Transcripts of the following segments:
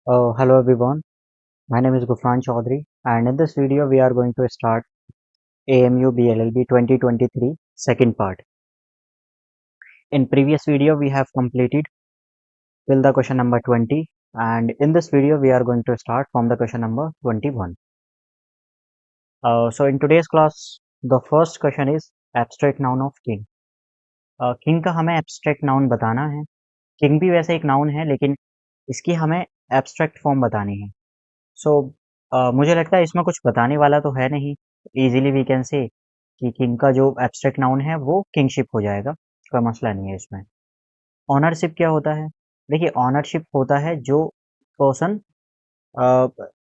Hello everyone, my name is Gufran Chaudhary and in this video we are going to start AMU BLLB 2023 second part. In previous video we have completed till the question number 20 and in this video we are going to start from the question number 21. So in today's class the first question is abstract noun of king. King का हमें abstract noun बताना है. King भी वैसे एक noun है लेकिन इसकी हमें abstract form बतानी है. सो मुझे लगता है इसमें कुछ बताने वाला तो है नहीं. इजीली वी कैन से कि किंग का जो एब्स्ट्रैक्ट नाउन है वो किंगशिप हो जाएगा. कोई मसला नहीं है इसमें. ऑनरशिप क्या होता है? देखिए ऑनरशिप होता है जो पर्सन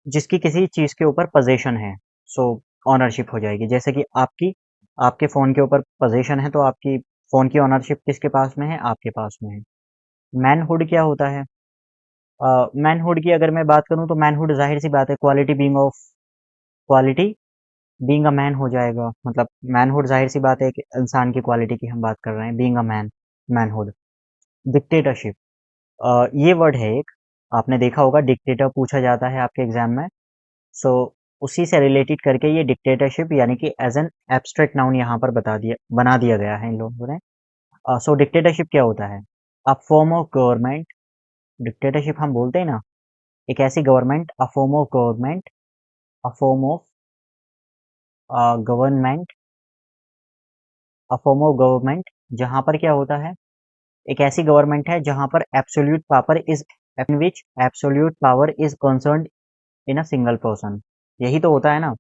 जिसकी किसी चीज़ के ऊपर पोजेशन है, सो ऑनरशिप हो जाएगी. जैसे कि आपके फ़ोन के ऊपर पोजेशन है तो आपकी फ़ोन की ऑनरशिप किसके पास में है? आपके पास में है. मैनहुड क्या होता है? मैनहुड की अगर मैं बात करूं तो मैनहुड जाहिर सी बात है क्वालिटी बीइंग अ मैन हो जाएगा. मतलब मैनहुड जाहिर सी बात है कि इंसान की क्वालिटी की हम बात कर रहे हैं. Being a man, manhood. Dictatorship, ये वर्ड है एक, आपने देखा होगा डिक्टेटर पूछा जाता है आपके एग्जाम में. सो उसी से रिलेटेड करके ये डिक्टेटरशिप यानी कि एज एन एब्स्ट्रैक्ट नाउन यहाँ पर बना दिया गया है इन लोगों ने. सो डिक्टेटरशिप क्या होता है? अ फॉर्म ऑफ गवर्नमेंट. डिक्टेटरशिप हम बोलते हैं ना, एक ऐसी government, a form of government, a form of government, a form of government जहां पर क्या होता है, एक ऐसी गवर्नमेंट है जहां पर absolute power is in which absolute power is concerned in a single person. यही तो होता है ना,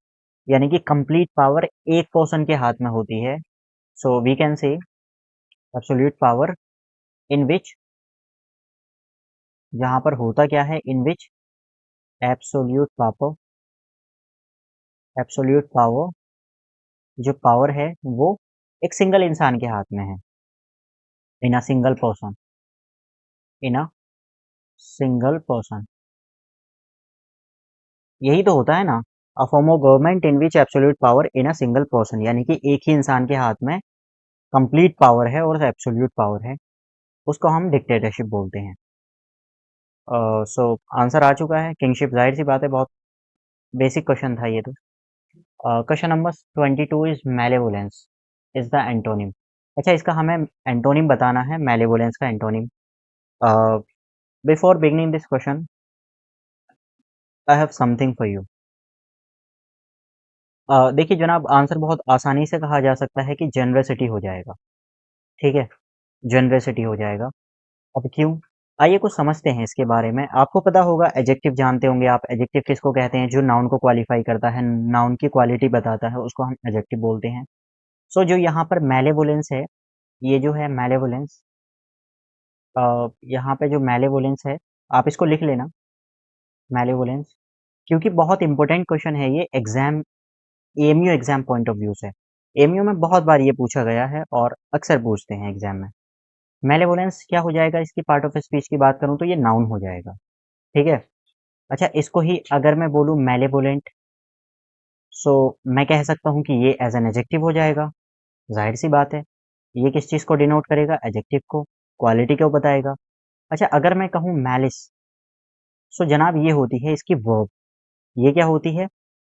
यानी कि कंप्लीट पावर एक पर्सन के हाथ में होती है. So we can say absolute power in which, जहां पर होता क्या है, इन विच एब्सोल्यूट पावर, जो पावर है वो एक सिंगल इंसान के हाथ में है. In a single person, in a single person, यही तो होता है ना. A form of government in which absolute power in a single person, यानी कि एक ही इंसान के हाथ में कंप्लीट पावर है और एब्सोल्यूट पावर है, उसको हम डिक्टेटरशिप बोलते हैं. सो आंसर आ चुका है. किंगशिप जाहिर सी बात है, बहुत बेसिक क्वेश्चन था ये तो. Question number 22 is malevolence is the antonym. अच्छा, इसका हमें एंटोनिम बताना है, मेलेवोलेंस का antonym. Before beginning this question I have something for you. देखिए जनाब, आंसर बहुत आसानी से कहा जा सकता है कि जनरसिटी हो जाएगा. ठीक है, जनरसिटी हो जाएगा. अब क्यों? आइए कुछ समझते हैं इसके बारे में. आपको पता होगा, एडजेक्टिव जानते होंगे आप. एडजेक्टिव किसको कहते हैं? जो नाउन को क्वालिफाई करता है, नाउन की क्वालिटी बताता है, उसको हम एडजेक्टिव बोलते हैं. सो जो यहाँ पर मैलेवोलेंस है, ये जो है मैलेवोलेंस, यहाँ पे जो मैलेवोलेंस है, आप इसको लिख लेना, मैलेवोलेंस. क्योंकि बहुत इंपॉर्टेंट क्वेश्चन है ये, exam, AMU exam point of view से. एएमयू में बहुत बार ये पूछा गया है और अक्सर पूछते हैं एग्जाम में. मैलेवोलेंस क्या हो जाएगा? इसकी पार्ट ऑफ स्पीच की बात करूं तो ये नाउन हो जाएगा. ठीक है. अच्छा, इसको ही अगर मैं बोलूं मैलेवोलेंट, सो मैं कह सकता हूं कि ये एज एन एडजेक्टिव हो जाएगा. जाहिर सी बात है, ये किस चीज को डिनोट करेगा? एडजेक्टिव को, क्वालिटी को बताएगा. अच्छा, अगर मैं कहूं मैलिस, सो जनाब ये होती है इसकी वर्ब. ये क्या होती है?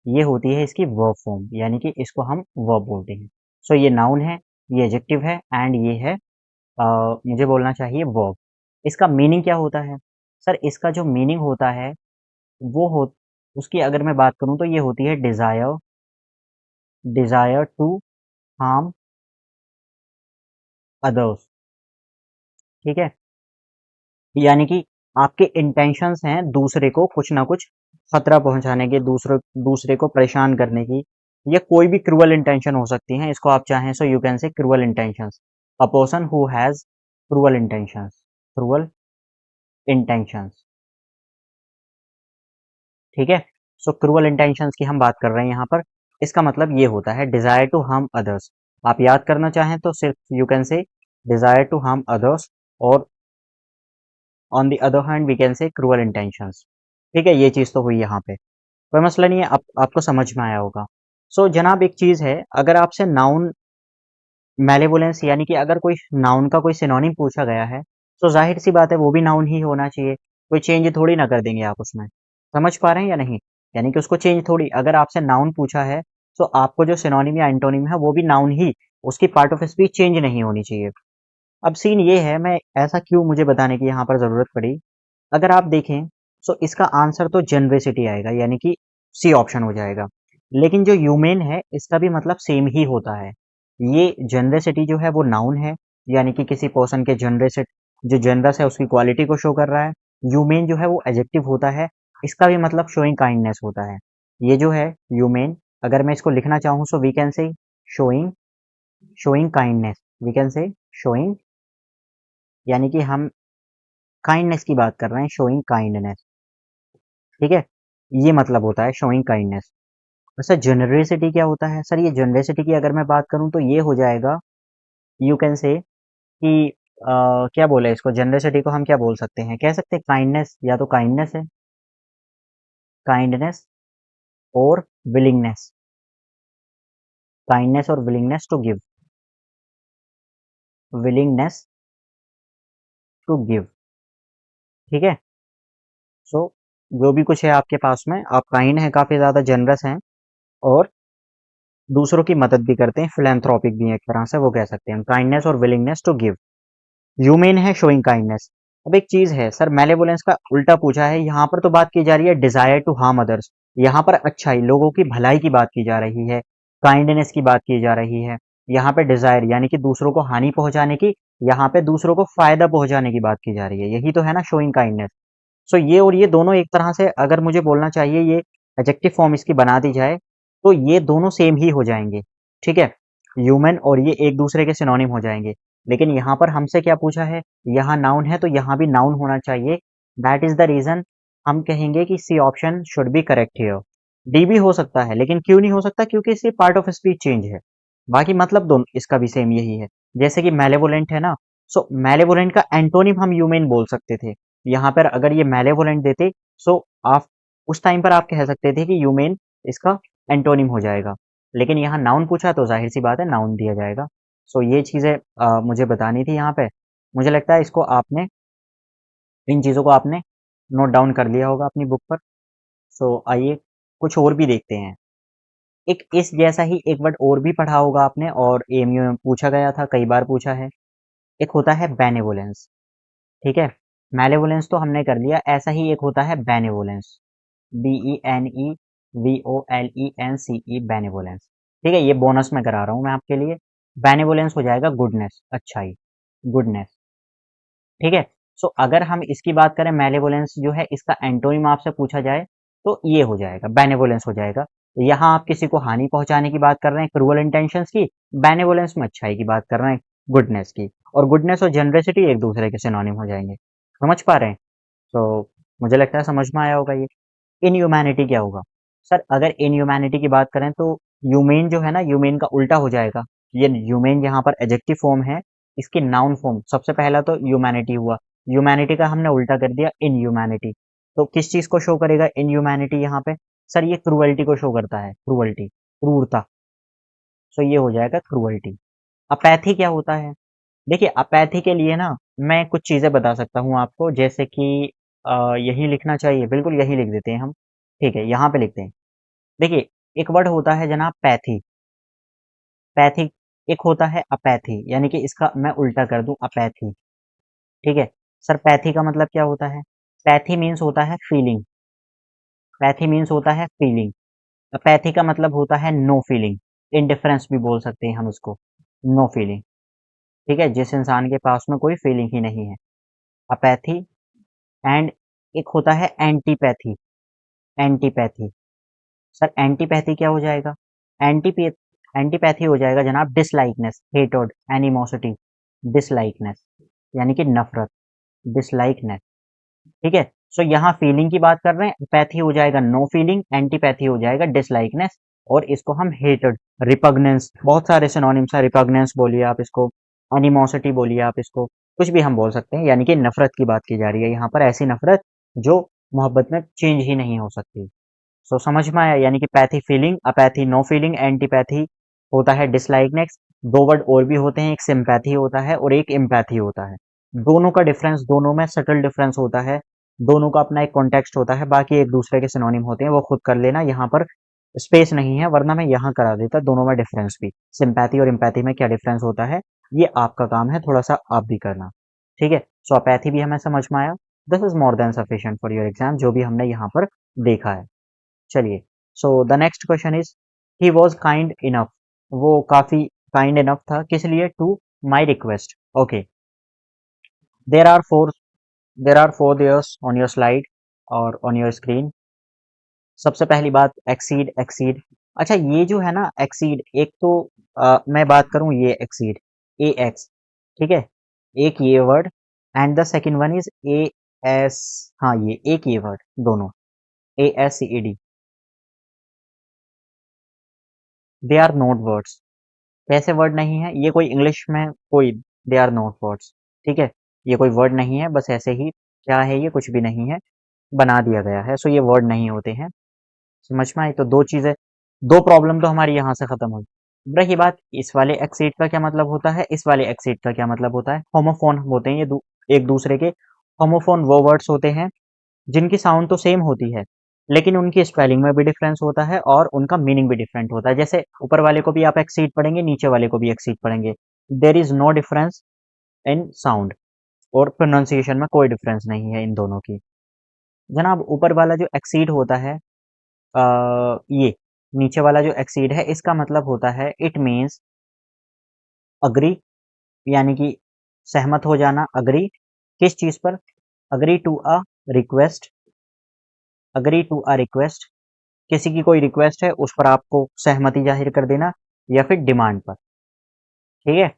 ये होती है इसकी वर्ब फॉर्म, यानी कि इसको हम वर्ब बोलते हैं. सो ये नाउन है, ये एडजेक्टिव है एंड ये है, मुझे बोलना चाहिए वर्ब. इसका मीनिंग क्या होता है? सर इसका जो मीनिंग होता है वो हो उसकी अगर मैं बात करूं तो ये होती है desire, desire to harm others. ठीक है, यानी कि आपके इंटेंशंस हैं दूसरे को कुछ ना कुछ खतरा पहुंचाने के, दूसरे को परेशान करने की, या कोई भी क्रूअल इंटेंशन हो सकती है. इसको आप चाहें so you can say cruel intentions. A person who has cruel intentions, cruel intentions. ठीक है. सो क्रूअल इंटेंशंस की हम बात कर रहे हैं यहाँ पर. इसका मतलब ये होता है डिजायर टू हार्म अदर्स. आप याद करना चाहें तो सिर्फ you can say desire to harm others, और on the other hand we can say cruel intentions. ठीक है, ये चीज तो हुई यहाँ पे, कोई मसला नहीं है. आपको समझ में आया होगा. सो जनाब एक चीज है, अगर आपसे नाउन मैलेवोलेंस यानी कि अगर कोई नाउन का कोई सिनोनिम पूछा गया है, तो जाहिर सी बात है वो भी नाउन ही होना चाहिए. कोई चेंज थोड़ी ना कर देंगे आप उसमें। समझ पा रहे हैं या नहीं? यानी कि उसको चेंज थोड़ी, अगर आपसे नाउन पूछा है तो आपको जो सिनोनिम या एंटोनिम है वो भी नाउन ही, उसकी पार्ट ऑफ स्पीच चेंज नहीं होनी चाहिए। अब सीन ये है, मैं ऐसा क्यों मुझे बताने की यहाँ पर ज़रूरत पड़ी, अगर आप देखें तो इसका आंसर तो जनरेसिटी आएगा, यानी कि सी ऑप्शन हो जाएगा। लेकिन जो ह्यूमेन है इसका भी मतलब सेम ही होता है। ये जनरेसिटी जो है वो नाउन है, यानी कि किसी पर्सन के जनरेसिट जो जनरस है उसकी क्वालिटी को शो कर रहा है। ह्यूमेन जो है वो एडजेक्टिव होता है, इसका भी मतलब शोइंग काइंडनेस होता है। ये जो है ह्यूमेन, अगर मैं इसको लिखना चाहूँ so we can say showing showing kindness, we can say showing, यानी कि हम काइंडनेस की बात कर रहे हैं, शोइंग काइंडनेस। ठीक है, ये मतलब होता है शोइंग काइंडनेस। सर जनरसिटी क्या होता है? सर ये जनरसिटी की अगर मैं बात करूं तो ये हो जाएगा, यू कैन से कि क्या बोले इसको, जनरसिटी को हम क्या बोल सकते हैं, कह सकते हैं काइंडनेस, या तो काइंडनेस है, काइंडनेस और विलिंगनेस, काइंडनेस और willingness to give, willingness to give. ठीक है, सो जो भी कुछ है आपके पास में, आप काइंड हैं, काफी ज्यादा जनरस हैं, और दूसरों की मदद भी करते हैं, फिलेंथ्रोपिक भी हैं एक तरह से, वो कह सकते हैं काइंडनेस और विलिंगनेस टू गिव। ह्यूमेन है शोइंग काइंडनेस। अब एक चीज है सर, मैलेवोलेंस का उल्टा पूछा है, यहाँ पर तो बात की जा रही है डिजायर टू हार्म अदर्स, यहाँ पर अच्छाई, लोगों की भलाई की बात की जा रही है, काइंडनेस की बात की जा रही है। यहाँ पे डिजायर यानी कि दूसरों को हानि पहुंचाने की, यहाँ पे दूसरों को फायदा पहुंचाने की बात की जा रही है, यही तो है ना शोइंग काइंडनेस। सो ये और ये दोनों एक तरह से, अगर मुझे बोलना चाहिए ये एडजेक्टिव फॉर्म इसकी बना दी जाए, तो ये दोनों सेम ही हो जाएंगे। ठीक है, ह्यूमन और ये एक दूसरे के सिनोनिम हो जाएंगे। लेकिन यहाँ पर हमसे क्या पूछा है, यहाँ नाउन है तो यहाँ भी नाउन होना चाहिए। दैट इज द रीजन हम कहेंगे कि C option should be correct here. D भी हो सकता है, लेकिन क्यों नहीं हो सकता, क्योंकि इससे पार्ट ऑफ स्पीच चेंज है। बाकी मतलब दोनों इसका भी सेम यही है। जैसे कि मैलेवोलेंट है ना, सो मैलेवोलेंट का एंटोनिम हम ह्यूमेन बोल सकते थे। यहाँ पर अगर ये मैलेवोलेंट देते, सो आप उस टाइम पर आप कह सकते थे कि ह्यूमेन इसका एंटोनिम हो जाएगा। लेकिन यहाँ नाउन पूछा तो जाहिर सी बात है नाउन दिया जाएगा। सो ये चीज़ें मुझे बतानी थी यहाँ पे। मुझे लगता है इसको आपने, इन चीज़ों को आपने नोट डाउन कर लिया होगा अपनी बुक पर। सो आइए कुछ और भी देखते हैं। एक इस जैसा ही एक वर्ड और भी पढ़ा होगा आपने, और एएमयू में पूछा गया था, कई बार पूछा है। एक होता है बेनेवोलेंस। ठीक है, मैलेवोलेंस तो हमने कर लिया, ऐसा ही एक होता है बेनेवोलेंस, BENEVOLENCE, बेनेवोलेंस। ठीक है, ये बोनस में करा रहा हूं मैं आपके लिए। बेनेवोलेंस हो जाएगा गुडनेस, अच्छाई, गुडनेस। ठीक है, सो अगर हम इसकी बात करें, मैलेवोलेंस जो है इसका एंटोनिम आपसे पूछा जाए तो ये हो जाएगा, बेनेवोलेंस हो जाएगा। यहाँ आप किसी को हानि पहुंचाने की बात कर रहे हैं, क्रूअल इंटेंशंस की, बेनेवोलेंस में अच्छाई की बात कर रहे हैं, गुडनेस की। और गुडनेस और जनरसिटी एक दूसरे के सिनोनिम हो जाएंगे। समझ पा रहे हैं? तो मुझे लगता है समझ में आया होगा ये। इनह्यूमैनिटी क्या होगा? सर अगर इनह्यूमैनिटी की बात करें तो ह्यूमेन जो है ना, ह्यूमेन का उल्टा हो जाएगा। ये ह्यूमेन यहाँ पर एडजेक्टिव फॉर्म है, इसकी नाउन फॉर्म सबसे पहला तो ह्यूमैनिटी हुआ, ह्यूमैनिटी का हमने उल्टा कर दिया इनह्यूमैनिटी। तो किस चीज को शो करेगा इनह्यूमैनिटी यहाँ पे? सर ये क्रूअल्टी को शो करता है, क्रूअल्टी, क्रूरता। सो ये हो जाएगा क्रूअल्टी। अपैथी क्या होता है? देखिए अपैथी के लिए ना मैं कुछ चीजें बता सकता हूँ आपको, जैसे कि यही लिखना चाहिए, बिल्कुल यही लिख देते हैं हम। ठीक है, यहाँ पे लिखते हैं। देखिए एक वर्ड होता है जनाब पैथी, पैथी। एक होता है अपैथी, यानी कि इसका मैं उल्टा कर दूं अपैथी। ठीक है, सर पैथी का मतलब क्या होता है? पैथी मीन्स होता है फीलिंग, पैथी मीन्स होता है फीलिंग। अपैथी का मतलब होता है नो फीलिंग, इनडिफरेंस भी बोल सकते हैं हम उसको, नो फीलिंग। ठीक है, जिस इंसान के पास में कोई फीलिंग ही नहीं है, अपैथी। एंड एक होता है एंटीपैथी, एंटीपैथी। सर एंटीपैथी क्या हो जाएगा? एंटीपै एंटीपैथी हो जाएगा जनाब डिसलाइकनेस, हेटर्ड, एनिमोसिटी, डिसलाइकनेस, यानी कि नफरत, डिसलाइकनेस। ठीक है, सो यहाँ फीलिंग की बात कर रहे हैं, पैथी हो जाएगा नो फीलिंग, एंटीपैथी हो जाएगा डिसलाइकनेस, और इसको हम हेटेड, रिपग्नेंस, बहुत सारे सिनोनिम्स है, रिपग्नेंस बोलिए आप इसको, एनिमोसिटी बोलिए आप इसको, कुछ भी हम बोल सकते हैं, यानी कि नफरत की बात की जा रही है यहाँ पर, ऐसी नफरत जो मोहब्बत में चेंज ही नहीं हो सकती। सो समझ में आया, यानी कि pathy feeling, apathy no feeling, antipathy होता है डिसलाइकनेस। दो वर्ड और भी होते हैं, एक सिंपैथी होता है और एक एम्पैथी होता है। दोनों का डिफरेंस, दोनों में सटल डिफरेंस होता है। दोनों का अपना एक कॉन्टेक्स्ट होता है, बाकी एक दूसरे के सिनोनिम होते हैं, वो खुद कर लेना, यहाँ पर स्पेस नहीं है, वरना मैं यहाँ करा देता दोनों में डिफरेंस भी। सिंपैथी और एम्पैथी में क्या डिफरेंस होता है, ये आपका काम है, थोड़ा सा आप भी करना। ठीक है, सो अपैथी भी हमें समझ में आया। This is more than sufficient for your exam, जो भी हमने यहाँ पर देखा है। चलिए, so the next question is, he was kind enough, वो काफी काइंड इनफ था, किस लिए, to my request. Okay, there are four there are four there's on your slide और ऑन योर स्क्रीन। सबसे पहली बात, एक्सीड एक्सीड। अच्छा, ये जो है ना एक्सीड, एक तो मैं बात करूं ये एक्सीड, ए एक्स, ठीक है, एक ये word, and the second one is A S, हाँ ये एक ये वर्ड, दोनों A S C E D, they are not words. कैसे वर्ड नहीं है, ये कोई इंग्लिश में कोई, दे आर नोट वर्ड्स, ठीक है, ये कोई वर्ड नहीं है, बस ऐसे ही, क्या है ये, कुछ भी नहीं है, बना दिया गया है, सो ये वर्ड नहीं होते हैं। समझ में आई, तो दो चीजें, दो प्रॉब्लम तो हमारी यहाँ से खत्म हुई। रही बात इस वाले एक्सीड का क्या मतलब होता है, इस वाले एक्सीड का क्या मतलब होता है, होमोफोन होते हैं ये एक दूसरे के। होमोफोन वो वर्ड्स होते हैं जिनकी साउंड तो सेम होती है, लेकिन उनकी स्पेलिंग में भी डिफरेंस होता है और उनका मीनिंग भी डिफरेंट होता है। जैसे ऊपर वाले को भी आप एक्सीड पढ़ेंगे, नीचे वाले को भी एक्सीड पढ़ेंगे, there is no difference in sound, और प्रोनाउंसिएशन में कोई डिफरेंस नहीं है इन दोनों की। जनाब, ऊपर वाला जो एक्सीड होता है, ये नीचे वाला जो एक्सीड है, इसका मतलब होता है, इट मीन्स अग्री, यानी कि सहमत हो जाना, अग्री किस चीज पर, agree to a request, agree to a request, किसी की कोई रिक्वेस्ट है उस पर आपको सहमति जाहिर कर देना, या फिर डिमांड पर। ठीक है,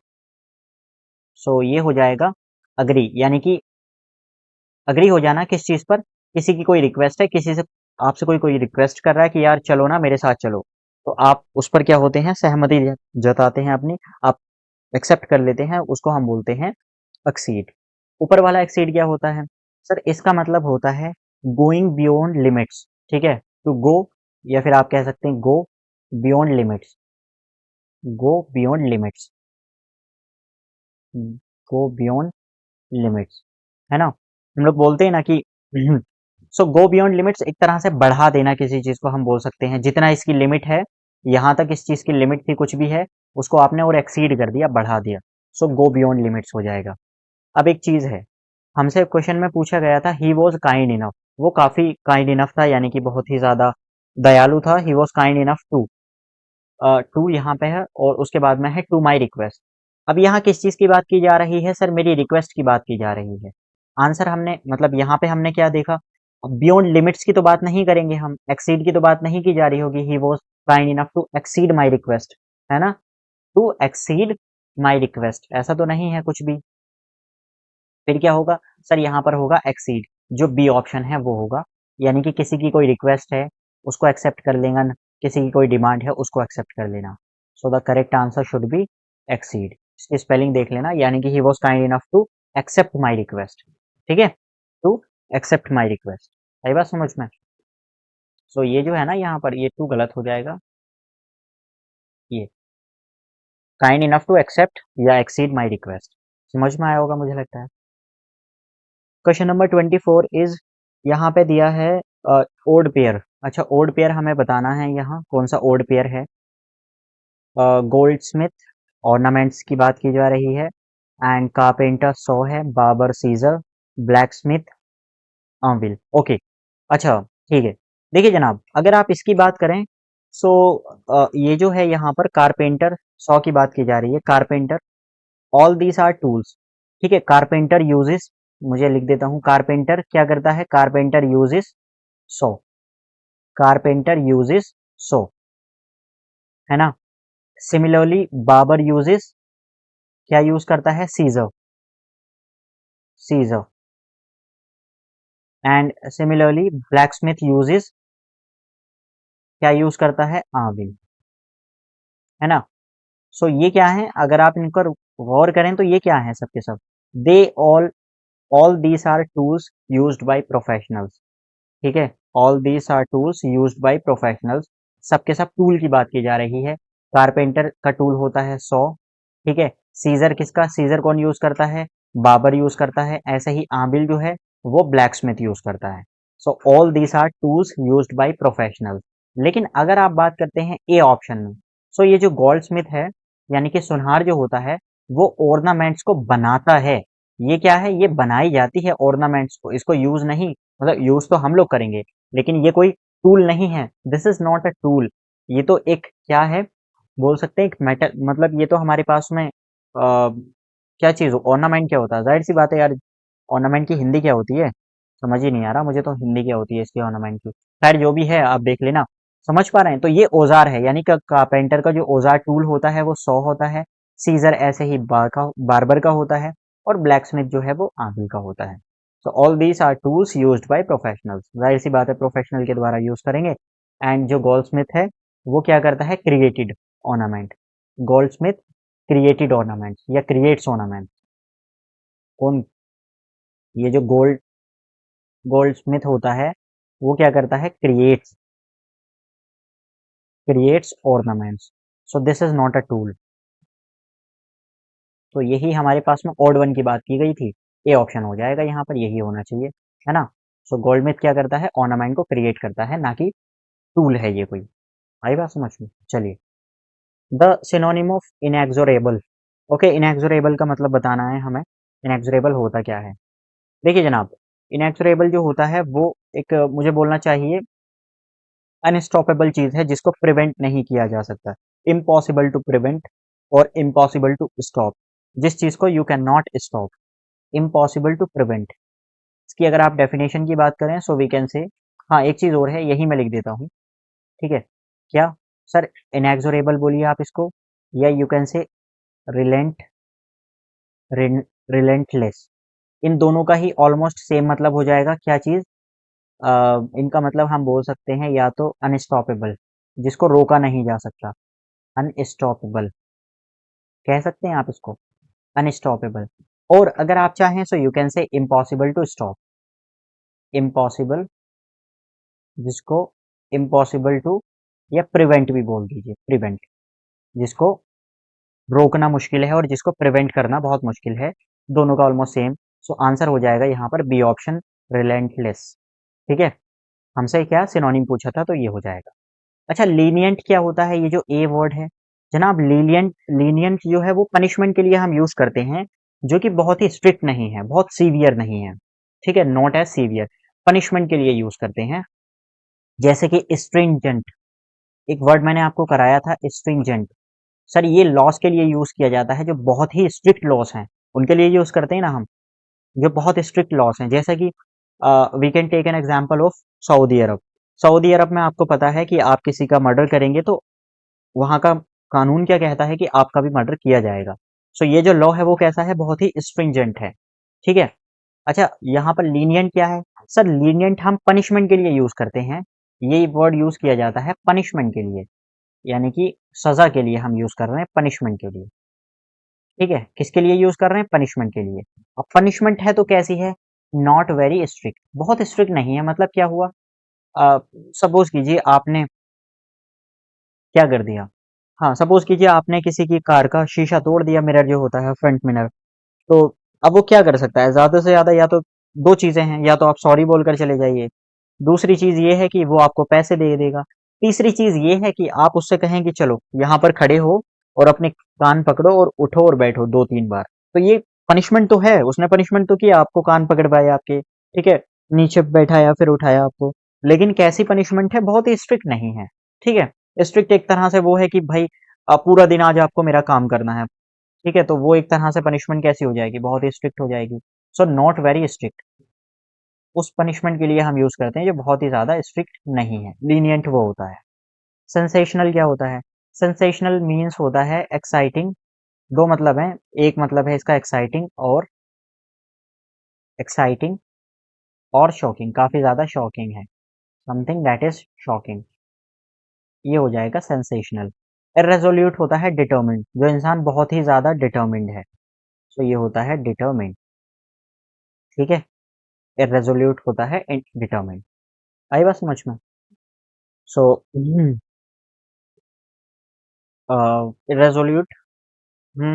सो ये हो जाएगा अग्री, यानी कि अग्री हो जाना किस चीज पर, किसी की कोई रिक्वेस्ट है, किसी से आपसे कोई कोई रिक्वेस्ट कर रहा है कि यार चलो ना मेरे साथ चलो, तो आप उस पर क्या होते हैं, सहमति जताते हैं अपनी, आप एक्सेप्ट कर लेते हैं, उसको हम बोलते हैं एक्सीड। ऊपर वाला एक्सीड क्या होता है सर, इसका मतलब होता है गोइंग बियॉन्ड लिमिट्स, ठीक है, टू गो, या फिर आप कह सकते हैं go beyond limits, go beyond limits, go beyond limits, है ना, हम लोग बोलते हैं ना कि सो गो बियॉन्ड लिमिट्स, एक तरह से बढ़ा देना किसी चीज को हम बोल सकते हैं, जितना इसकी लिमिट है, यहाँ तक इस चीज की लिमिट थी कुछ भी है, उसको आपने और एक्सीड कर दिया, बढ़ा दिया, सो गो बियॉन्ड लिमिट्स हो जाएगा। अब एक चीज है, हमसे क्वेश्चन में पूछा गया था, ही वॉज काइंड इनफ, वो काफी काइंड इनफ था, यानी कि बहुत ही ज्यादा दयालु था, he was kind enough to, to यहाँ पे है और उसके बाद में है टू माई रिक्वेस्ट। अब यहाँ किस चीज की बात की जा रही है सर, मेरी रिक्वेस्ट की बात की जा रही है। आंसर हमने, मतलब यहाँ पे हमने क्या देखा, बियॉन्ड लिमिट्स की तो बात नहीं करेंगे हम, एक्सीड की तो बात नहीं की जा रही होगी, he was kind enough to exceed my request, है ना, टू एक्सीड माई रिक्वेस्ट, ऐसा तो नहीं है कुछ भी। फिर क्या होगा सर, यहाँ पर होगा एक्सीड, जो बी ऑप्शन है वो होगा, यानी कि किसी की कोई रिक्वेस्ट है उसको एक्सेप्ट कर लेना, किसी की कोई डिमांड है उसको एक्सेप्ट कर लेना, so the correct answer should be exceed. इसकी स्पेलिंग देख लेना, यानी कि he was kind enough to accept my request, ठीक है, टू एक्सेप्ट माई रिक्वेस्ट, सही बात समझ में। सो ये जो है ना यहाँ पर, ये टू गलत हो जाएगा, ये काइंड इनफ टू एक्सेप्ट या एक्सीड माई रिक्वेस्ट, समझ में आया होगा मुझे लगता है। क्वेश्चन नंबर 24 इज, यहाँ पे दिया है ओड पेयर। अच्छा, ओड पेयर हमें बताना है, यहाँ कौन सा ओड पेयर है। गोल्ड स्मिथ ऑर्नामेंट्स की बात की जा रही है, एंड कारपेंटर सॉ है, barber scissor, blacksmith anvil. Okay, अच्छा ठीक है, देखिए जनाब, अगर आप इसकी बात करें, सो ये जो है यहाँ पर कारपेंटर सॉ की बात की जा रही है, carpenter, all these are tools, ठीक है, कारपेंटर यूजेस, मुझे लिख देता हूं, कारपेंटर क्या करता है, carpenter uses saw, carpenter uses saw, है ना। सिमिलरली बाबर यूजेस, क्या यूज करता है, scissor, scissor, and similarly blacksmith uses, क्या यूज करता है, आविल, है ना। सो ये क्या है, अगर आप इन पर गौर करें तो ये क्या है, सबके सब, they all these are tools used by professionals, ठीक है, all these are tools used by professionals, सबके सब टूल की बात की जा रही है। कारपेंटर का टूल होता है सॉ, ठीक है, सीजर किसका, सीजर कौन यूज करता है, बाबर यूज करता है, ऐसे ही आबिल जो है वो ब्लैक स्मिथ यूज करता है। So all these are tools used by professional. लेकिन अगर आप बात करते हैं ए ऑप्शन में, सो ये जो गोल्ड स्मिथ है यानी कि सुनहार जो होता है वो ऑर्नामेंट्स को बनाता है। ये क्या है, ये बनाई जाती है ऑर्नामेंट्स को, इसको यूज नहीं, मतलब यूज तो हम लोग करेंगे लेकिन ये कोई टूल नहीं है। This is not a tool. ये तो एक क्या है, बोल सकते हैं एक मेटल, मतलब ये तो हमारे पास में क्या चीज, ऑर्नामेंट क्या होता है, जाहिर सी बात है यार, ऑर्नामेंट की हिंदी क्या होती है, समझ ही नहीं आ रहा मुझे तो हिंदी क्या होती है इसकी ऑर्नामेंट की। खैर जो भी है आप देख लेना, समझ पा रहे हैं। तो ये औजार है, यानी कि कारपेंटर का जो औजार टूल होता है वो सॉ होता है, सीजर ऐसे ही बार्बर का होता है, और ब्लैक स्मिथ जो है वो आंविल का होता है। So all these are tools used by professionals, जाहिर सी बात है प्रोफेशनल के द्वारा यूज करेंगे। एंड जो गोल्ड स्मिथ है वो क्या करता है, created ornament. Gold Smith created ornament या क्रिएट्स ऑर्नामेंट। कौन, ये जो गोल्ड गोल्ड स्मिथ होता है वो क्या करता है, creates ornaments. So this is not a tool. तो यही हमारे पास में ऑड वन की बात की गई थी, ए ऑप्शन हो जाएगा यहाँ पर, यही होना चाहिए, है ना। सो गोल्ड स्मिथ क्या करता है, ऑर्नामेंट को क्रिएट करता है, ना कि टूल है ये कोई। आई बात समझ में, चलिए। The synonym of inexorable. Okay, inexorable का मतलब बताना है हमें, इनएक्सोरेबल होता क्या है। देखिए जनाब, इनएक्सोरेबल जो होता है वो एक, मुझे बोलना चाहिए, अनस्टॉपेबल चीज है जिसको प्रिवेंट नहीं किया जा सकता। इम्पॉसिबल टू प्रिवेंट और इम्पॉसिबल टू स्टॉप, जिस चीज को you can not stop, impossible to prevent. इसकी अगर आप डेफिनेशन की बात करें सो वी कैन से, हाँ एक चीज और है, यही मैं लिख देता हूँ, ठीक है। क्या सर, इनएक्सोरेबल बोलिए आप इसको, या you can say relent, relentless. इन दोनों का ही ऑलमोस्ट सेम मतलब हो जाएगा, क्या चीज, इनका मतलब हम बोल सकते हैं या तो अनस्टॉपेबल, जिसको रोका नहीं जा सकता, अनस्टॉपेबल कह सकते हैं आप इसको, अनस्टॉपेबल। और अगर आप चाहें so you can say impossible to stop, impossible, जिसको इम्पॉसिबल टू, या प्रिवेंट भी बोल दीजिए, प्रिवेंट, जिसको रोकना मुश्किल है और जिसको प्रिवेंट करना बहुत मुश्किल है, दोनों का ऑलमोस्ट सेम। सो आंसर हो जाएगा यहाँ पर बी ऑप्शन, रिलेंटलेस। ठीक है, हमसे क्या सिनोनिम पूछा था तो ये हो जाएगा। अच्छा, लीनियंट क्या होता है, ये जो ए वर्ड है जनाब, लीनियंट, लीनियंट जो है वो पनिशमेंट के लिए हम यूज करते हैं, जो कि बहुत ही स्ट्रिक्ट नहीं है, बहुत सीवियर नहीं है, ठीक है, नॉट एज सीवियर, पनिशमेंट के लिए यूज करते हैं। जैसे कि स्ट्रिंजेंट, एक वर्ड मैंने आपको कराया था, स्ट्रिंजेंट। सर ये लॉस के लिए यूज किया जाता है, जो बहुत ही स्ट्रिक्ट लॉस हैं उनके लिए यूज करते हैं ना हम, जो बहुत स्ट्रिक्ट लॉस हैं, जैसे कि we can take an example of Saudi Arab. Saudi Arab में आपको पता है कि आप किसी का मर्डर करेंगे तो वहां का कानून क्या कहता है कि आपका भी मर्डर किया जाएगा। सो ये जो लॉ है वो कैसा है, बहुत ही स्ट्रिंजेंट है, ठीक है। अच्छा, यहाँ पर लीनियंट क्या है, सर लीनियंट हम पनिशमेंट के लिए यूज करते हैं, ये वर्ड यूज किया जाता है पनिशमेंट के लिए, यानी कि सजा के लिए हम यूज कर रहे हैं, पनिशमेंट के लिए, ठीक है। किसके लिए यूज कर रहे हैं, पनिशमेंट के लिए। अब पनिशमेंट है तो कैसी है, नॉट वेरी स्ट्रिक्ट, बहुत स्ट्रिक्ट नहीं है, मतलब क्या हुआ, सपोज कीजिए आपने क्या कर दिया, हाँ सपोज कीजिए आपने किसी की कार का शीशा तोड़ दिया, मिरर जो होता है फ्रंट मिरर, तो अब वो क्या कर सकता है, ज्यादा से ज्यादा या तो दो चीजें हैं, या तो आप सॉरी बोलकर चले जाइए, दूसरी चीज ये है कि वो आपको पैसे दे देगा, तीसरी चीज ये है कि आप उससे कहें कि चलो यहाँ पर खड़े हो और अपने कान पकड़ो और उठो और बैठो 2-3 बार। तो ये पनिशमेंट तो है, उसने पनिशमेंट तो किया, आपको कान पकड़ पाए आपके, ठीक है, नीचे बैठाया फिर उठाया आपको, लेकिन कैसी पनिशमेंट है, बहुत ही स्ट्रिक्ट नहीं है, ठीक है। स्ट्रिक्ट एक तरह से वो है कि भाई पूरा दिन आज आपको मेरा काम करना है, ठीक है, तो वो एक तरह से पनिशमेंट कैसी हो जाएगी, बहुत ही स्ट्रिक्ट हो जाएगी। सो नॉट वेरी स्ट्रिक्ट, उस पनिशमेंट के लिए हम यूज करते हैं जो बहुत ही ज्यादा स्ट्रिक्ट नहीं है, लीनियंट वो होता है। सेंसेशनल क्या होता है, सेंसेशनल मीन्स होता है एक्साइटिंग, दो मतलब है, एक मतलब है इसका एक्साइटिंग और शॉकिंग, काफी ज्यादा शॉकिंग है, समथिंग दैट इज शॉकिंग, ये हो जाएगा सेंसेशनल। इर्रेजोल्यूट होता है डिटर्मिन्ड, जो इंसान बहुत ही ज्यादा डिटर्मिन्ड है, तो ये होता है डिटर्मिन्ड, ठीक है। इर्रेजोल्यूट होता है डिटर्मिन्ड। आई बात समझ में। सो इर्रेजोल्यूट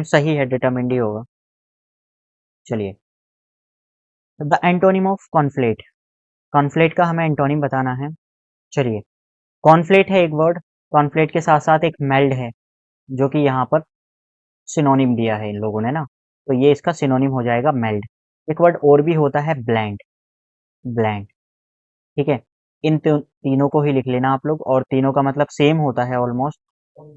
सही है, डिटर्मिन्ड ही होगा। चलिए, the antonym of conflict, conflict का हमें एंटोनिम बताना है। चलिए, कॉन्फ्लेट है एक वर्ड, कॉन्फ्लेट के साथ साथ एक मेल्ड है जो कि यहाँ पर सिनोनिम दिया है इन लोगों ने ना, तो ये इसका सिनोनिम हो जाएगा मेल्ड। एक वर्ड और भी होता है ब्लेंड, ब्लेंड, ठीक है। इन तीनों को ही लिख लेना आप लोग, और तीनों का मतलब सेम होता है ऑलमोस्ट।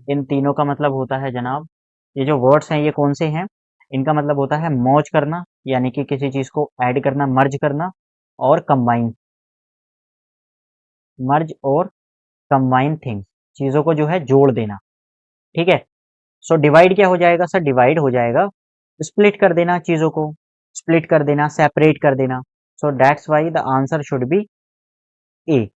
इन तीनों का मतलब होता है जनाब, ये जो वर्ड्स हैं ये कौन से हैं, इनका मतलब होता है मर्ज करना, यानी कि किसी चीज को ऐड करना, मर्ज करना, और कंबाइन, मर्ज और कंबाइन थिंग्स, चीजों को जो है जोड़ देना, ठीक है। सो डिवाइड क्या हो जाएगा सर, डिवाइड हो जाएगा स्प्लिट कर देना चीजों को, स्प्लिट कर देना, सेपरेट कर देना। सो that's why the answer should B A.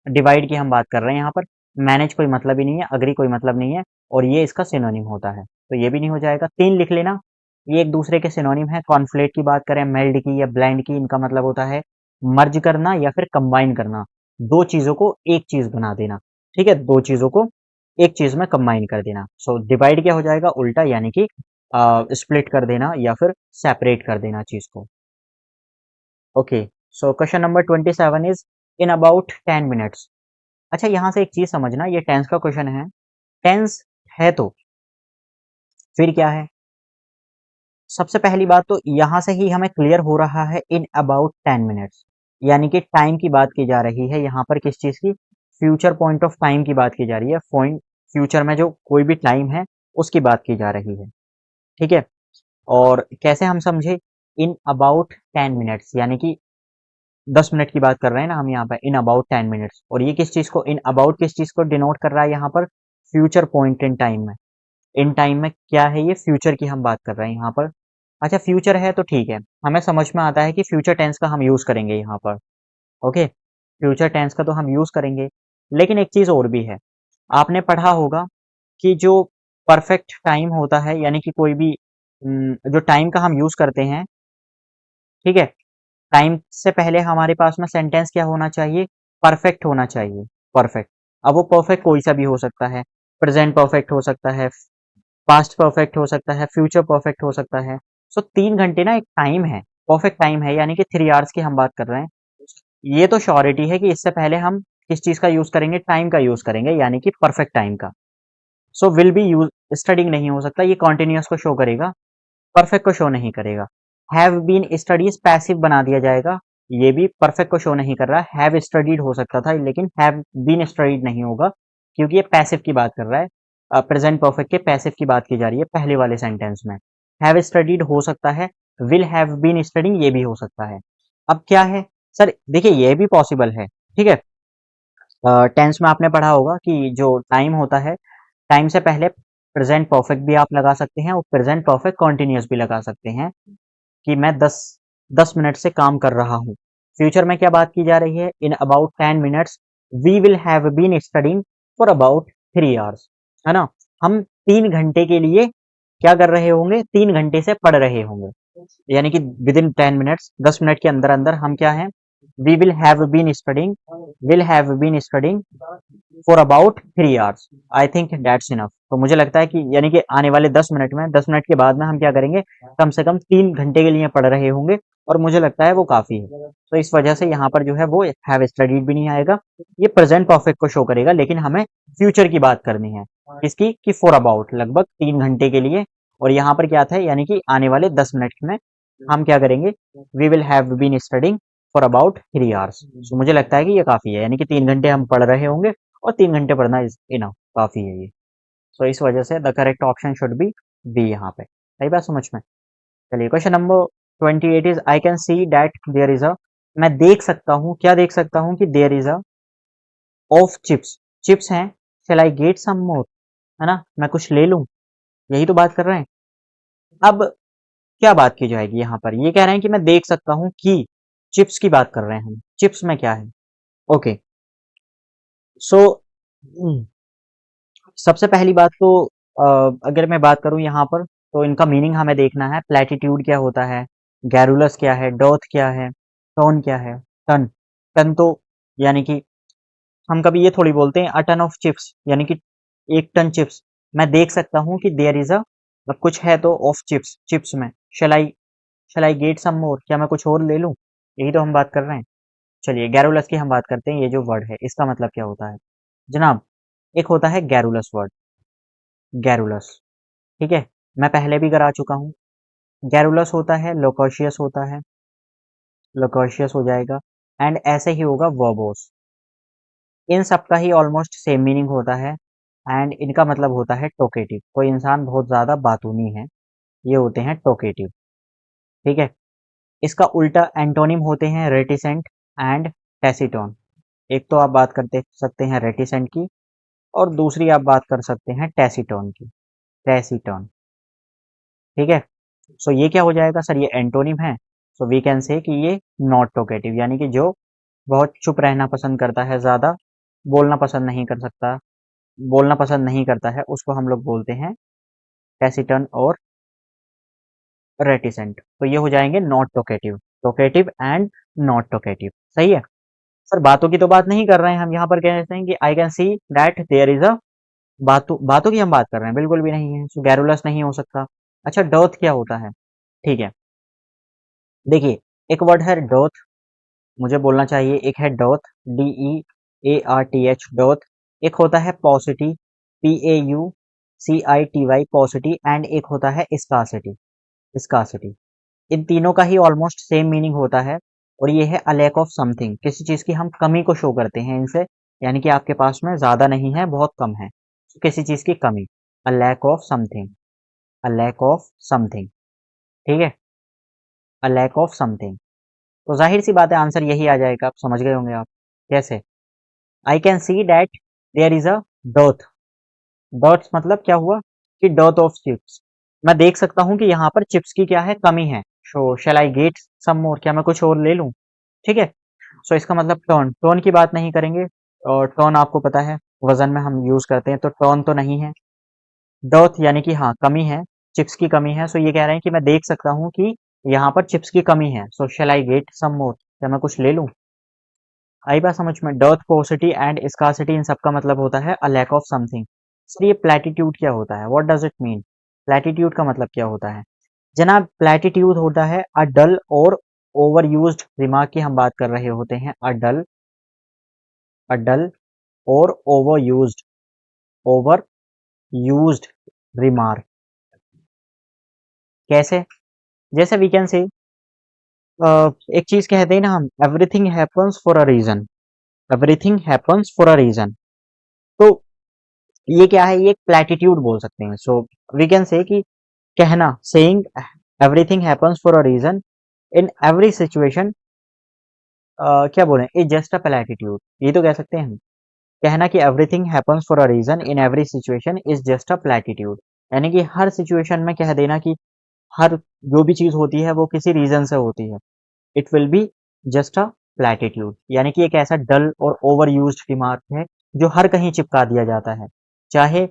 Divide की हम बात कर रहे हैं यहाँ पर, मैनेज कोई मतलब ही नहीं है, अग्री कोई मतलब नहीं है, और ये इसका सिनोनिम होता है, तो ये भी नहीं हो जाएगा। तीन लिख लेना, ये एक दूसरे के सिनोनिम है। कॉन्फ्लेट की बात करें, मेल्ड की या ब्लेंड की, इनका मतलब होता है मर्ज करना या फिर कंबाइन करना, दो चीजों को एक चीज बना देना, ठीक है, दो चीजों को एक चीज में कंबाइन कर देना। सो डिवाइड क्या हो जाएगा, उल्टा, यानी कि स्प्लिट कर देना या फिर सेपरेट कर देना चीज को। Okay, so question number 27 is in about 10 minutes. अच्छा, यहाँ से एक चीज समझना, ये टेंस का क्वेश्चन है, टेंस है तो फिर क्या है। सबसे पहली बात तो यहाँ से ही हमें क्लियर हो रहा है इन अबाउट 10 मिनट्स, यानी कि टाइम की बात की जा रही है यहाँ पर, किस चीज की, फ्यूचर पॉइंट ऑफ टाइम की बात की जा रही है। पॉइंट फ्यूचर में जो कोई भी टाइम है उसकी बात की जा रही है, ठीक है। और कैसे हम समझे, इन अबाउट 10 मिनट्स, यानी कि 10 मिनट की बात कर रहे हैं ना हम यहाँ पर, इन अबाउट 10 मिनट्स, और ये किस चीज को, इन अबाउट किस चीज को डिनोट कर रहा है यहाँ पर, फ्यूचर पॉइंट इन टाइम में। इन टाइम में क्या है, ये फ्यूचर की हम बात कर रहे हैं यहाँ पर। अच्छा, फ्यूचर है तो ठीक है, हमें समझ में आता है कि फ्यूचर टेंस का हम यूज करेंगे यहाँ पर। ओके, फ्यूचर टेंस का तो हम यूज करेंगे, लेकिन एक चीज और भी है। आपने पढ़ा होगा कि जो परफेक्ट टाइम होता है, यानी कि कोई भी जो टाइम का हम यूज करते हैं, ठीक है, टाइम से पहले हमारे पास में सेंटेंस क्या होना चाहिए, परफेक्ट होना चाहिए, परफेक्ट। अब वो परफेक्ट कोई सा भी हो सकता है, प्रेजेंट परफेक्ट हो सकता है, पास्ट परफेक्ट हो सकता है, फ्यूचर परफेक्ट हो सकता है। सो 3 घंटे ना एक टाइम है, परफेक्ट टाइम है, यानी कि 3 आवर्स की हम बात कर रहे हैं। ये तो श्योरिटी है कि इससे पहले हम किस चीज का यूज करेंगे, टाइम का यूज करेंगे, यानी कि परफेक्ट टाइम का। So will be use, studying नहीं हो सकता, ये कॉन्टिन्यूअस को शो करेगा, परफेक्ट को शो नहीं करेगा। हैव बीन स्टडीज पैसिव बना दिया जाएगा, ये भी परफेक्ट को शो नहीं कर रहा है। हैव स्टडीड हो सकता था, लेकिन हैव बीन स्टडीड नहीं होगा, क्योंकि ये पैसिव की बात कर रहा है, प्रेजेंट परफेक्ट के पैसिव की बात की जा रही है पहले वाले सेंटेंस में। हैव स्टडीड हो सकता है, विल हैव बीन स्टडिंग ये भी हो सकता है। अब क्या है सर, देखिए ये भी पॉसिबल है, ठीक है। टेंस में आपने पढ़ा होगा कि जो टाइम होता है, टाइम से पहले प्रेजेंट परफेक्ट भी आप लगा सकते हैं, और प्रेजेंट परफेक्ट कॉन्टिन्यूस भी लगा सकते हैं, कि मैं 10 मिनट से काम कर रहा हूँ। फ्यूचर में क्या बात की जा रही है, in about 10 minutes we will have been studying for about 3 hours, है ना। हम 3 घंटे के लिए क्या कर रहे होंगे, 3 घंटे से पढ़ रहे होंगे, यानी कि विद इन 10 मिनट्स, 10 मिनट के अंदर अंदर हम क्या है, we will have been studying for about 3 hours. I think that's enough. तो मुझे लगता है कि यानी कि आने वाले 10 मिनट में, 10 मिनट के बाद में हम क्या करेंगे, कम से कम 3 घंटे के लिए पढ़ रहे होंगे, और मुझे लगता है वो काफी है। तो इस वजह से यहाँ पर जो है वो हैव स्टडीड भी नहीं आएगा, ये प्रेजेंट परफेक्ट को शो करेगा, लेकिन हमें फ्यूचर की बात करनी है, किसकी, कि फॉर अबाउट, लगभग 3 घंटे के लिए। और यहाँ पर क्या था, यानी कि आने वाले 10 मिनट में हम क्या करेंगे, we will have been studying for about 3 hours. तो मुझे लगता है कि ये काफी है, यानी कि 3 घंटे हम पढ़ रहे होंगे, और 3 घंटे पढ़ना इज इनफ, काफी है ये। सो इस वजह से the correct option should be B यहाँ पे। सही बात समझ में। चलिए, question number 28 is I can see that there is a, मैं देख सकता हूँ, क्या देख सकता हूँ, कि there is a of chips, chips हैं, शैल आई गेट सम मोर, है ना, मैं कुछ ले लूं, यही तो बात कर रहे हैं। अब क्या बात की जाएगी यहाँ पर, ये कह रहे हैं कि मैं देख सकता हूँ कि, चिप्स की बात कर रहे हैं हम, चिप्स में क्या है। ओके, सो सबसे पहली बात तो अगर मैं बात करूं यहाँ पर, तो इनका मीनिंग हमें देखना है। प्लेटिट्यूड क्या होता है, गैरुलस क्या है, डॉथ क्या है, टोन क्या है, टन, टन तो यानी कि हम कभी ये थोड़ी बोलते हैं अ टन ऑफ चिप्स, यानी कि 1 टन चिप्स। मैं देख सकता हूँ कि देयर इज अ, अब कुछ है तो ऑफ चिप्स, चिप्स में, शैल आई गेट सम मोर, क्या मैं कुछ और ले लूं, यही तो हम बात कर रहे हैं। चलिए गैरुलस की हम बात करते हैं। ये जो वर्ड है इसका मतलब क्या होता है जनाब? एक होता है गैरुलस वर्ड, गैरुलस, ठीक है, मैं पहले भी करा चुका हूँ। गैरुलस होता है, लोकोशियस होता है, लोकोशियस हो जाएगा, एंड ऐसे ही होगा वर्बोस। इन सब का ही ऑलमोस्ट सेम मीनिंग होता है, एंड इनका मतलब होता है टोकेटिव। कोई इंसान बहुत ज्यादा बातूनी है, ये होते हैं टोकेटिव, ठीक है। इसका उल्टा एंटोनिम होते हैं रेटिसेंट एंड टैसिटोन। एक तो आप बात करते सकते हैं रेटिसेंट की, और दूसरी आप बात कर सकते हैं टैसिटोन की, टैसिटोन, ठीक है। सो ये क्या हो जाएगा सर? ये एंटोनिम है। सो वी कैन से कि ये नॉट टोकेटिव, यानी कि जो बहुत चुप रहना पसंद करता है, ज्यादा बोलना पसंद नहीं कर सकता, बोलना पसंद नहीं करता है, उसको हम लोग बोलते हैं टैसिटन और रेटिसेंट। तो ये हो जाएंगे नॉट टोकेटिव, टोकेटिव एंड नॉट टोकेटिव, सही है। सर बातों की तो बात नहीं कर रहे हैं हम, यहाँ पर कहते हैं कि I can see that there is a, बातों बातों की हम बात कर रहे हैं, बिल्कुल भी नहीं है। सो गैरुलस नहीं हो सकता। अच्छा डर्थ क्या होता है? ठीक है, देखिए, एक वर्ड है डर्थ, मुझे बोलना चाहिए, एक है डर्थ, DEARTH, डर्थ। एक होता है पॉसिटी, PAUCITY, पॉसिटी, एंड एक होता है स्कासिटी, स्कासिटी। इन तीनों का ही ऑलमोस्ट सेम मीनिंग होता है, और ये है अ लैक ऑफ समथिंग, किसी चीज की हम कमी को शो करते हैं इनसे, यानी कि आपके पास में ज्यादा नहीं है, बहुत कम है, तो किसी चीज की कमी, a lack of something, a lack of something, ठीक है, अ लैक ऑफ समथिंग। तो जाहिर सी बात है आंसर यही आ जाएगा, आप समझ गए होंगे आप कैसे। I can see that there is a dearth, dearth मतलब क्या हुआ कि डर्थ ऑफ चिप्स, मैं देख सकता हूँ कि यहाँ पर चिप्स की क्या है, कमी है। सो शैल आई गेट सम मोर, क्या मैं कुछ और ले लूँ? ठीक है। सो इसका मतलब टर्न, टर्न की बात नहीं करेंगे, और टर्न आपको पता है वजन में हम यूज करते हैं, तो टर्न तो नहीं है। डर्थ यानी कि हाँ कमी है, चिप्स की कमी है। सो ये कह रहे हैं कि मैं देख सकता हूँ कि यहाँ पर चिप्स की कमी है। सो शैल आई गेट सम मोर, क्या मैं कुछ ले लूँ? आई बात समझ में? डर्थ, पोसिटी एंड स्कार्सिटी, इन सब का मतलब होता है a lack of something. Sir ये प्लेटिट्यूड क्या होता है? What does it mean? Platitude का मतलब क्या होता है जनाब? प्लेटिट्यूड होता है अ डल और ओवर यूज्ड रिमार्क की हम बात कर रहे होते हैं, अ डल और ओवर यूज्ड रिमार्क। कैसे? जैसे वी कैन से एक चीज कहते हैं ना हम, everything happens for a reason, everything happens for a reason. तो ये क्या है? ये एक प्लेटिट्यूड बोल सकते हैं। सो वी कैन से कि कहना, saying everything happens for a reason in every situation, क्या बोलें, इज जस्ट अ प्लेटिट्यूड, ये तो कह सकते हैं हम। कहना कि everything happens for a reason in every situation is just a platitude, यानी कि हर सिचुएशन में कह देना कि हर जो भी चीज होती है वो किसी रीजन से होती है, it will be just a platitude, यानी कि एक ऐसा डल और ओवर यूज्ड रिमार्क है जो हर कहीं चिपका दिया जाता है, चाहे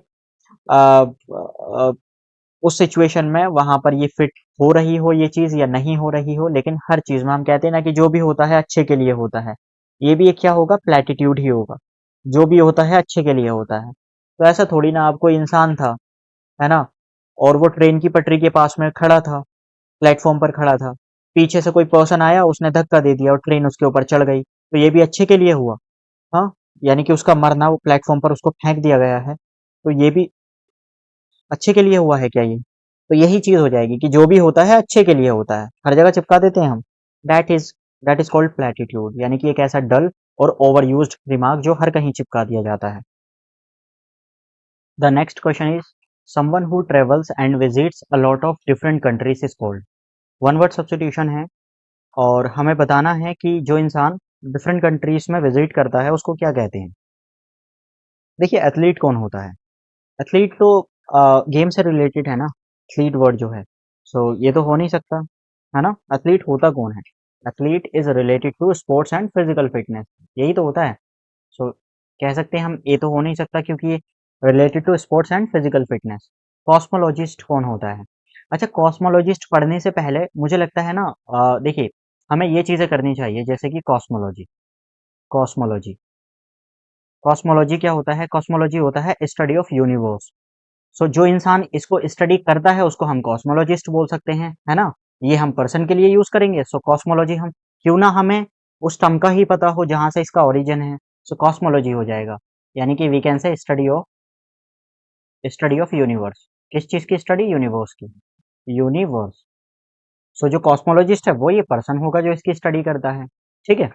उस सिचुएशन में वहां पर ये फिट हो रही हो ये चीज या नहीं हो रही हो, लेकिन हर चीज में हम कहते हैं ना कि जो भी होता है अच्छे के लिए होता है, ये भी एक क्या होगा? प्लेटिट्यूड ही होगा। जो भी होता है अच्छे के लिए होता है। तो ऐसा थोड़ी ना, आप कोई इंसान था, है ना, और वो ट्रेन की पटरी के पास में खड़ा था, प्लेटफॉर्म पर खड़ा था, पीछे से कोई पर्सन आया, उसने धक्का दे दिया और ट्रेन उसके ऊपर चढ़ गई, तो ये भी अच्छे के लिए हुआ। हाँ, यानी कि उसका मरना, वो प्लेटफॉर्म पर उसको फेंक दिया गया है, तो ये भी अच्छे के लिए हुआ है क्या ये? तो यही चीज हो जाएगी कि जो भी होता है अच्छे के लिए होता है, हर जगह चिपका देते हैं हम। That is that is called platitude, यानी कि एक ऐसा डल और ओवर यूज्ड रिमार्क जो हर कहीं चिपका दिया जाता है। The next question is, someone who travels and visits a lot of different countries is called. One word substitution है, और हमें बताना है कि जो इंसान डिफरेंट कंट्रीज में विजिट करता है उसको क्या कहते हैं। देखिए एथलीट कौन होता है? एथलीट तो गेम से रिलेटेड है ना, एथलीट वर्ड जो है। सो ये तो हो नहीं सकता, है ना। एथलीट होता कौन है? Athlete is related to sports and physical fitness, यही तो होता है। सो कह सकते हैं हम, ये तो हो नहीं सकता क्योंकि ये related to sports and physical fitness. Cosmologist कौन होता है? अच्छा, कॉस्मोलॉजिस्ट पढ़ने से पहले मुझे लगता है ना, देखिए, हमें ये चीजें करनी चाहिए, जैसे कि कॉस्मोलॉजी, कॉस्मोलॉजी, कॉस्मोलॉजी क्या होता है? कॉस्मोलॉजी होता है स्टडी ऑफ यूनिवर्स। सो जो इंसान इसको स्टडी करता है उसको हम कॉस्मोलॉजिस्ट बोल सकते हैं, है ना। ये हम पर्सन के लिए यूज करेंगे, सो कॉस्मोलॉजी हम क्यों ना हमें उस टर्म का ही पता हो जहां से इसका ओरिजिन है। सो कॉस्मोलॉजी हो जाएगा, यानी कि we can say study of universe. किस चीज की स्टडी? यूनिवर्स की। यूनिवर्स। सो जो कॉस्मोलॉजिस्ट है वो ये पर्सन होगा जो इसकी स्टडी करता है। ठीक है,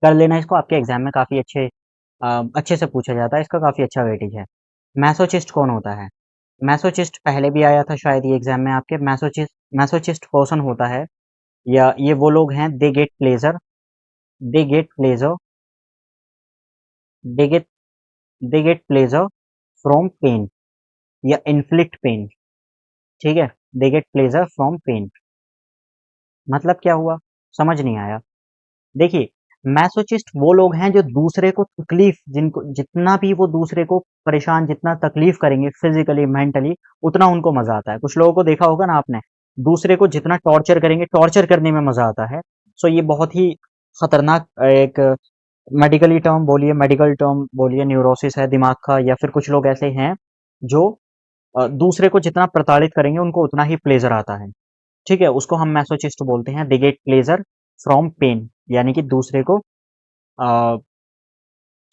कर लेना इसको, आपके एग्जाम में काफी अच्छे से पूछा जाता है, इसका काफी अच्छा वेटेज है। मैसोचिस्ट कौन होता है? मैसोचिस्ट पहले भी आया था शायद ये एग्जाम में आपके। मैसोचिस्ट पर्सन होता है, या ये वो लोग हैं, they get pleasure they get they get pleasure from pain, या इन्फ्लिक्ट पेन। ठीक है, they get pleasure from pain मतलब क्या हुआ? समझ नहीं आया। देखिए, मैसोचिस्ट वो लोग हैं जो दूसरे को तकलीफ, जिनको जितना भी वो दूसरे को परेशान, जितना तकलीफ करेंगे फिजिकली मेंटली, उतना उनको मजा आता है। कुछ लोगों को देखा होगा ना आपने, दूसरे को जितना टॉर्चर करेंगे, टॉर्चर करने में मजा आता है। सो ये बहुत ही खतरनाक एक मेडिकल टर्म बोलिए, न्यूरोसिस है दिमाग का, या फिर कुछ लोग ऐसे हैं जो दूसरे को जितना प्रताड़ित करेंगे उनको उतना ही प्लेजर आता है। ठीक है, उसको हम मैसोचिस्ट बोलते हैं। They get pleasure from pain, यानी कि दूसरे को,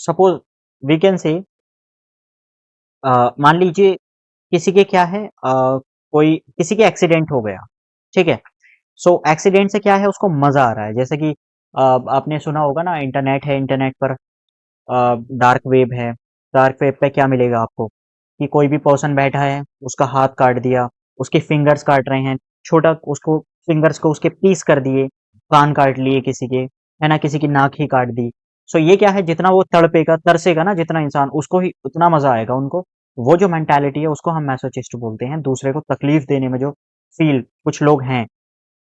सपोज वी कैन से, मान लीजिए किसी के क्या है, कोई किसी के एक्सीडेंट हो गया। ठीक है, सो एक्सीडेंट से क्या है, उसको मजा आ रहा है। जैसे कि आपने सुना होगा ना, इंटरनेट है, इंटरनेट पर डार्क वेब है। डार्क वेब पे क्या मिलेगा आपको, कि कोई भी पर्सन बैठा है, उसका हाथ काट दिया, उसके फिंगर्स काट रहे हैं, छोटा उसको फिंगर्स को उसके पीस कर दिए, कान काट लिए किसी के, है ना, किसी की नाक ही काट दी। सो ये क्या है, जितना वो तड़पेगा तरसेगा ना जितना इंसान, उसको ही उतना मजा आएगा उनको। वो जो मेंटालिटी है उसको हम मैसोचिस्ट बोलते हैं। दूसरे को तकलीफ देने में जो फील कुछ लोग हैं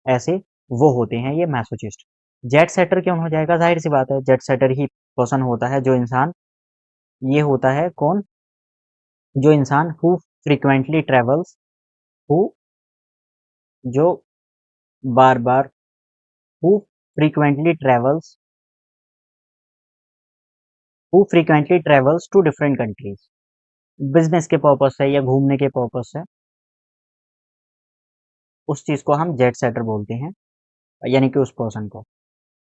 ऐसे, वो होते हैं ये मैसोचिस्ट। जेट सेटर क्यों हो जाएगा? जाहिर सी बात है, जेट सेटर ही पर्सन होता है जो इंसान, ये होता है कौन? जो इंसान हु फ्रीक्वेंटली ट्रेवल्स, हु जो बार बार, who frequently travels who frequently travels to different countries, business के पर्पस से या घूमने के पर्पस से, उस चीज को हम जेट सेटर बोलते हैं, यानी कि उस पर्सन को।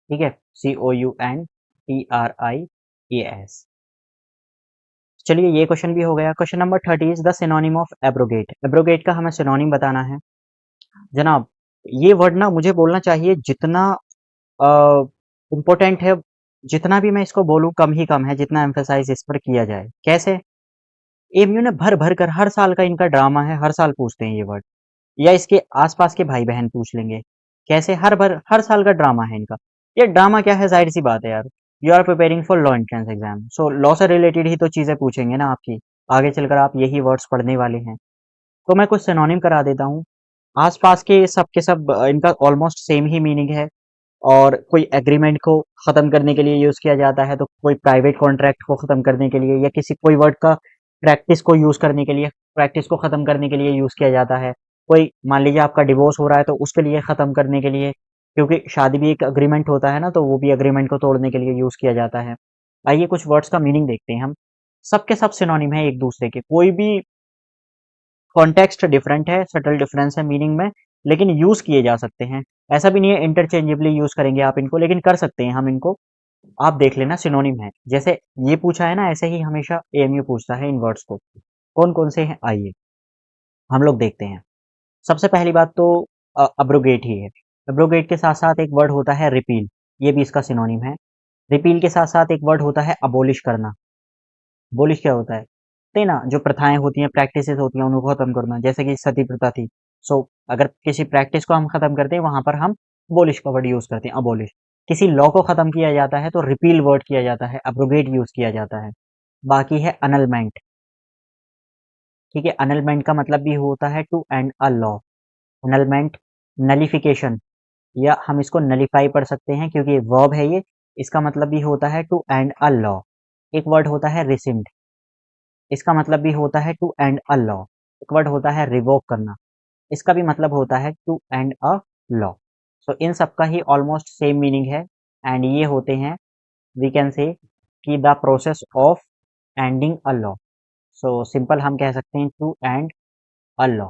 ठीक है, COUNTRIAS। चलिए, ये क्वेश्चन भी हो गया। Question number 30 is the synonym of abrogate. Abrogate का हमें सिनोनिम बताना है। जनाब, ये वर्ड ना मुझे बोलना चाहिए जितना इम्पोर्टेंट है, जितना भी मैं इसको बोलूं कम ही कम है, जितना एम्फेसाइज इस पर किया जाए। कैसे? एमयू ने भर भर कर, हर साल का इनका ड्रामा है, हर साल पूछते हैं ये वर्ड, या इसके आसपास के भाई बहन पूछ लेंगे। कैसे? हर साल का ड्रामा है इनका। ये ड्रामा क्या है, जाहिर सी बात है यार, you are preparing for law entrance exam, so law से रिलेटेड ही तो चीजें पूछेंगे ना आपकी, आगे चलकर आप यही वर्ड्स पढ़ने वाले हैं। तो मैं कुछ सिनोनिम करा देता हूँ। आसपास के सब इनका ऑलमोस्ट सेम ही मीनिंग है। और कोई एग्रीमेंट को खत्म करने के लिए यूज किया जाता है, तो कोई प्राइवेट कॉन्ट्रैक्ट को खत्म करने के लिए, या किसी कोई वर्ड का प्रैक्टिस को यूज करने के लिए, प्रैक्टिस को खत्म करने के लिए यूज किया जाता है। कोई मान लीजिए आपका डिवोर्स हो रहा है, तो उसके लिए खत्म करने के लिए, क्योंकि शादी भी एक अग्रीमेंट होता है ना, तो वो भी अग्रीमेंट को तोड़ने के लिए यूज किया जाता है। आइए कुछ वर्ड्स का मीनिंग देखते हैं हम। सबके सब सिनोनिम है एक दूसरे के, कोई भी कॉन्टेक्स्ट डिफरेंट है, सटल डिफरेंस है मीनिंग में, लेकिन यूज किए जा सकते हैं। ऐसा भी नहीं है इंटरचेंजेबली यूज करेंगे आप इनको, लेकिन कर सकते हैं हम इनको। आप देख लेना, सिनोनिम है। जैसे ये पूछा है ना, ऐसे ही हमेशा एएमयू पूछता है इन वर्ड्स को। कौन कौन से हैं, आइए हम लोग देखते हैं। सबसे पहली बात तो अब्रोगेट ही है। अब्रोगेट के साथ साथ एक वर्ड होता है रिपील, ये भी इसका सिनोनिम है। रिपील के साथ साथ एक वर्ड होता है अबोलिश करना। अबोलिश क्या होता है? ते ना, जो प्रथाएं होती हैं, प्रैक्टिसेस होती हैं, उनको खत्म करना। जैसे कि सती प्रथा थी, सो अगर किसी प्रैक्टिस को हम खत्म करते हैं, वहां पर हम अबोलिश का वर्ड यूज करते हैं, अबोलिश। किसी लॉ को खत्म किया जाता है तो रिपील वर्ड किया जाता है, अब्रोगेट यूज किया जाता है। बाकी है अनलमेंट। ठीक है, अनलमेंट का मतलब भी होता है to end a law. Annulment, nullification, या हम इसको नलिफाई पढ़ सकते हैं क्योंकि वर्ब है ये। इसका मतलब भी होता है टू एंड अ लॉ। एक वर्ड होता है रिसिंड, इसका मतलब भी होता है टू एंड अ लॉ। एक वर्ड होता है रिवोक करना, इसका भी मतलब होता है टू एंड अ लॉ। सो इन सब का ही ऑलमोस्ट सेम मीनिंग है, एंड ये होते हैं, वी कैन से, कि the process of ending a law. So simple हम कह सकते हैं टू एंड अ लॉ,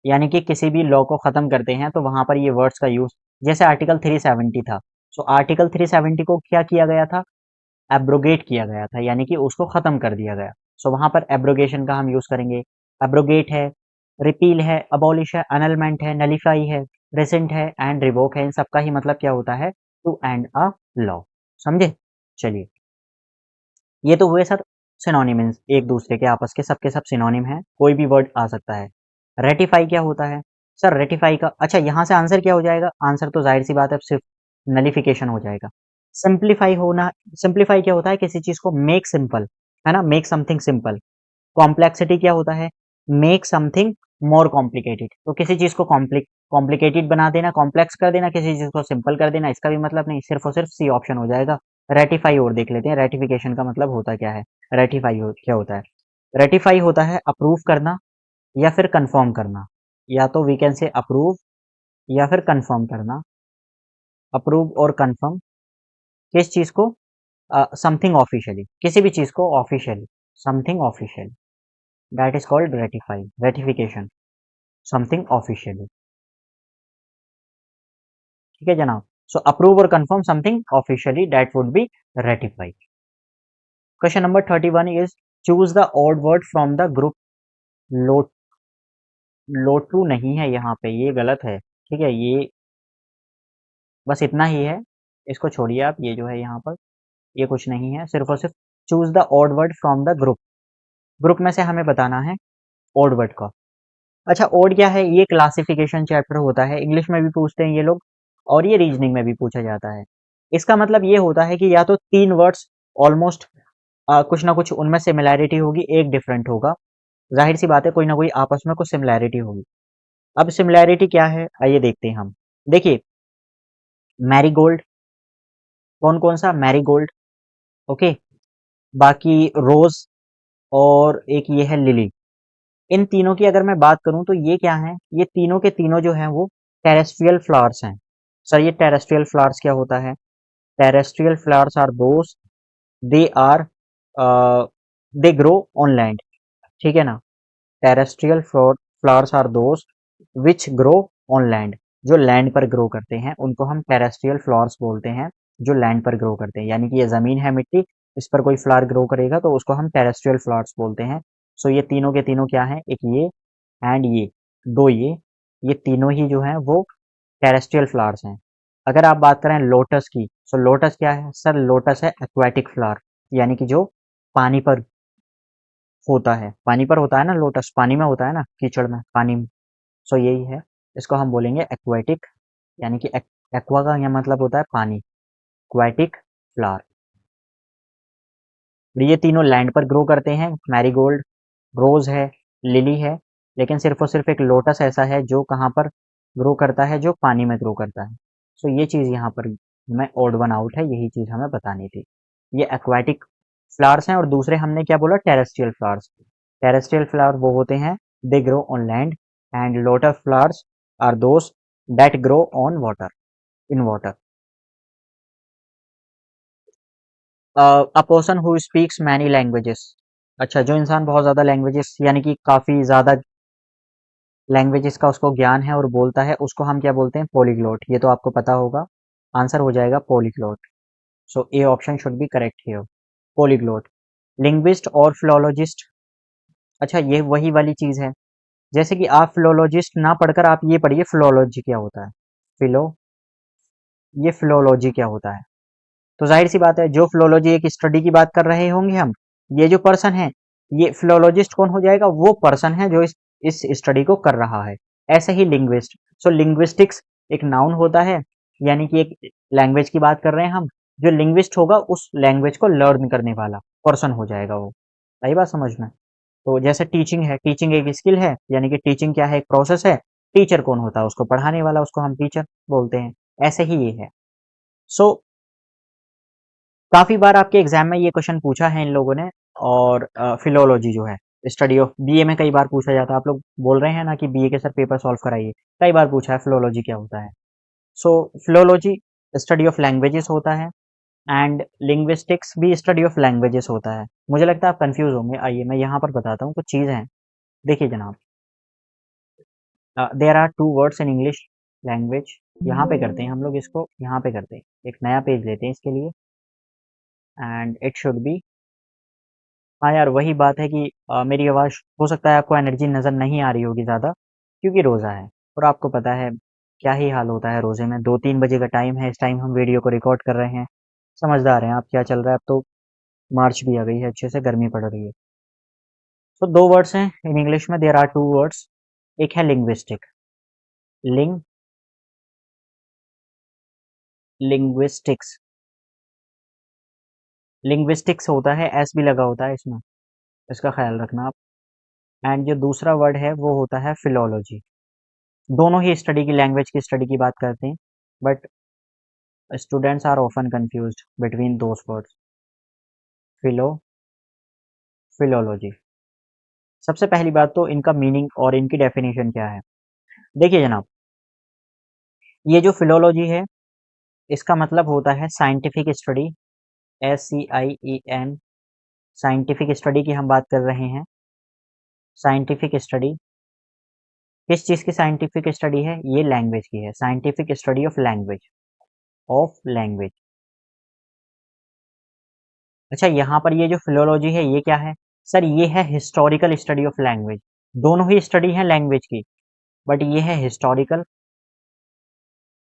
यानी कि किसी भी लॉ को खत्म करते हैं तो वहां पर ये वर्ड्स का यूज जैसे आर्टिकल 370 था। सो आर्टिकल 370 को क्या किया गया था, एब्रोगेट किया गया था, यानी कि उसको खत्म कर दिया गया। सो वहां पर एब्रोगेशन का हम यूज करेंगे। एब्रोगेट है, रिपील है, अबॉलिश है, अनलमेंट है, नलिफाई है, रेसेंट है एंड रिवोक है। इन सबका ही मतलब क्या होता है, टू एंड अ लॉ। समझे? चलिए, ये तो हुए सर सिनोनिम्स, एक दूसरे के आपस के सब सिनोनिम है, कोई भी वर्ड आ सकता है। रेटिफाई क्या होता है सर? रेटिफाई का, अच्छा यहाँ से आंसर क्या हो जाएगा? आंसर तो जाहिर सी बात है सिर्फ नलिफिकेशन हो जाएगा। सिंप्लीफाई होना, सिंप्लीफाई क्या होता है? किसी चीज को मेक सिंपल, है ना, मेक समथिंग सिंपल। कॉम्प्लेक्सिटी क्या होता है? Make something more complicated. तो किसी चीज को कॉम्प्लिकेटेड बना देना, कॉम्प्लेक्स कर देना, किसी चीज को सिंपल कर देना, इसका भी मतलब नहीं, सिर्फ और सिर्फ सी ऑप्शन हो जाएगा। रेटिफाई और देख लेते हैं, रेटिफिकेशन का मतलब होता क्या है। क्या होता है? रेटिफाई होता है अप्रूव करना या फिर कंफर्म करना, या तो वी कैन से अप्रूव या फिर कंफर्म करना। अप्रूव और कंफर्म किस चीज को? समथिंग ऑफिशियली, किसी भी चीज को officially, something official, that is called ratify, ratification, something officially. ठीक है जनाब? सो अप्रूव और confirm something officially, that would be ratify. Question number 31 is choose the odd word from the group. लो लोटू नहीं है यहाँ पे, ये गलत है। ठीक है, ये बस इतना ही है, इसको छोड़िए आप, ये जो है यहाँ पर ये कुछ नहीं है, सिर्फ और सिर्फ choose the odd word from the group. Group में से हमें बताना है ऑड वर्ड का। अच्छा, ओड क्या है? ये क्लासिफिकेशन चैप्टर होता है, इंग्लिश में भी पूछते हैं ये लोग, और ये रीजनिंग में भी पूछा जाता है। इसका मतलब ये होता है कि या तो तीन वर्ड्स ऑलमोस्ट कुछ ना कुछ उनमें सिमिलैरिटी होगी, एक डिफरेंट होगा। जाहिर सी बात है कोई ना कोई आपस में कुछ सिमिलैरिटी होगी। अब सिमिलैरिटी क्या है, आइए देखते हैं हम। देखिए, मैरीगोल्ड, कौन कौन सा? Marigold, okay. बाकी रोज, और एक ये है लिली। इन तीनों की अगर मैं बात करूं तो ये क्या है, ये तीनों के तीनों जो हैं वो टेरेस्ट्रियल फ्लावर्स हैं। सर ये टेरेस्ट्रियल फ्लावर्स क्या होता है? Terrestrial flowers are those, they are, they grow on land. ठीक है ना? Terrestrial flowers are those which grow on land. जो लैंड पर ग्रो करते हैं उनको हम टेरेस्ट्रियल फ्लावर्स बोलते हैं, जो लैंड पर ग्रो करते हैं, यानी कि ये जमीन है, मिट्टी, इस पर कोई फ्लावर ग्रो करेगा तो उसको हम टेरेस्ट्रियल फ्लावर्स बोलते हैं। सो ये तीनों के तीनों क्या हैं? एक ये एंड ये, दो ये तीनों ही जो हैं वो टेरेस्ट्रियल फ्लावर्स हैं। अगर आप बात करें लोटस की, सो लोटस क्या है सर? लोटस है एक्वाटिक फ्लावर, यानी कि जो पानी पर होता है, पानी पर होता है ना, लोटस पानी में होता है ना, कीचड़ में, पानी में। सो यही है, इसको हम बोलेंगे एक्वाटिक, यानी कि एक्वा का यह मतलब होता है पानी, एक्वाटिक फ्लावर। ये तीनों लैंड पर ग्रो करते हैं, मैरीगोल्ड, रोज है, लिली है, लेकिन सिर्फ और सिर्फ एक लोटस ऐसा है जो कहाँ पर ग्रो करता है, जो पानी में ग्रो करता है। सो ये चीज़ यहाँ पर में ओड वन आउट है, यही चीज़ हमें बतानी थी। ये एक्वाटिक फ्लावर्स हैं, और दूसरे हमने क्या बोला? Terrestrial flowers. टेरेस्ट्रियल फ्लावर वो होते हैं they grow on land, and lotus flowers are those that grow on water, in water. A person who speaks many languages. अच्छा, जो इंसान बहुत ज़्यादा लैंग्वेजेस, यानी कि काफ़ी ज़्यादा लैंग्वेजेस का उसको ज्ञान है और बोलता है, उसको हम क्या बोलते हैं? पॉलीग्लॉट। ये तो आपको पता होगा, आंसर हो जाएगा polyglot. So A option should be correct here, polyglot. Linguist और फिलोलॉजिस्ट, अच्छा ये वही वाली चीज़ है, जैसे कि आप फिलोलॉजिस्ट ना पढ़कर आप ये पढ़िए फिलोलॉजी क्या होता है। फिलो ये फिलोलॉजी क्या होता है? तो जाहिर सी बात है, जो फिलोलॉजी एक स्टडी की बात कर रहे होंगे हम, ये जो पर्सन है, ये फिलोलॉजिस्ट कौन हो जाएगा? वो पर्सन है जो इस स्टडी को कर रहा है। ऐसे ही लिंग्विस्ट, सो लिंग्विस्टिक्स एक नाउन होता है, यानी कि एक लैंग्वेज की बात कर रहे हैं हम। जो लिंग्विस्ट होगा उस लैंग्वेज को लर्न करने वाला पर्सन हो जाएगा वो। सही बात समझ में? तो जैसे टीचिंग है, टीचिंग एक स्किल है, यानी कि टीचिंग क्या है? एक प्रोसेस है। टीचर कौन होता है? उसको पढ़ाने वाला, उसको हम टीचर बोलते हैं। ऐसे ही ये है। सो काफ़ी बार आपके एग्जाम में ये क्वेश्चन पूछा है इन लोगों ने, और फिलोलॉजी जो है, स्टडी ऑफ, बीए में कई बार पूछा जाता है। आप लोग बोल रहे हैं ना कि बीए के सर पेपर सॉल्व कराइए, कई बार पूछा है फिलोलॉजी क्या होता है। सो फिलोलॉजी स्टडी ऑफ लैंग्वेजेस होता है, एंड लिंग्विस्टिक्स भी स्टडी ऑफ लैंग्वेजेस होता है। मुझे लगता है आप कंफ्यूज होंगे, आइए मैं यहाँ पर बताता हूँ कुछ चीज़ें हैं। देखिए जनाब, there are two words in English language, यहाँ पे करते हैं हम लोग इसको, यहाँ पे करते हैं, एक नया पेज लेते हैं इसके लिए, एंड इट शुड बी। हाँ यार, वही बात है कि मेरी आवाज़ हो सकता है आपको एनर्जी नज़र नहीं आ रही होगी ज़्यादा, क्योंकि रोज़ा है और आपको पता है क्या ही हाल होता है रोज़े में। 2-3 बजे का टाइम है, इस टाइम हम वीडियो को रिकॉर्ड कर रहे हैं। समझदार हैं आप क्या चल रहा है। अब तो मार्च भी आ गई है, अच्छे से गर्मी पड़ रही है। तो 2 वर्ड्स हैं इन इंग्लिश में, देयर आर 2 वर्ड्स। एक है लिंग्विस्टिक, लिंग लिंग्विस्टिक्स, लिंग्विस्टिक्स होता है, एस भी लगा होता है इसमें, इसका ख्याल रखना आप। एंड जो दूसरा वर्ड है वो होता है फिलोलॉजी। दोनों ही स्टडी की, लैंग्वेज की स्टडी की बात करते हैं, but students are often confused between those words, philo philology. सबसे पहली बात तो इनका मीनिंग और इनकी डेफिनेशन क्या है। देखिए जनाब, ये जो फिलोलॉजी है इसका मतलब होता है scientific study, SCIEN, scientific study की हम बात कर रहे हैं। साइंटिफिक स्टडी किस चीज़ की साइंटिफिक स्टडी है? ये लैंग्वेज की है, scientific study of language, of language. अच्छा, यहाँ पर ये जो फिलोलॉजी है ये क्या है? सर ये है हिस्टोरिकल स्टडी ऑफ लैंग्वेज। दोनों ही स्टडी है लैंग्वेज की, बट ये है historical,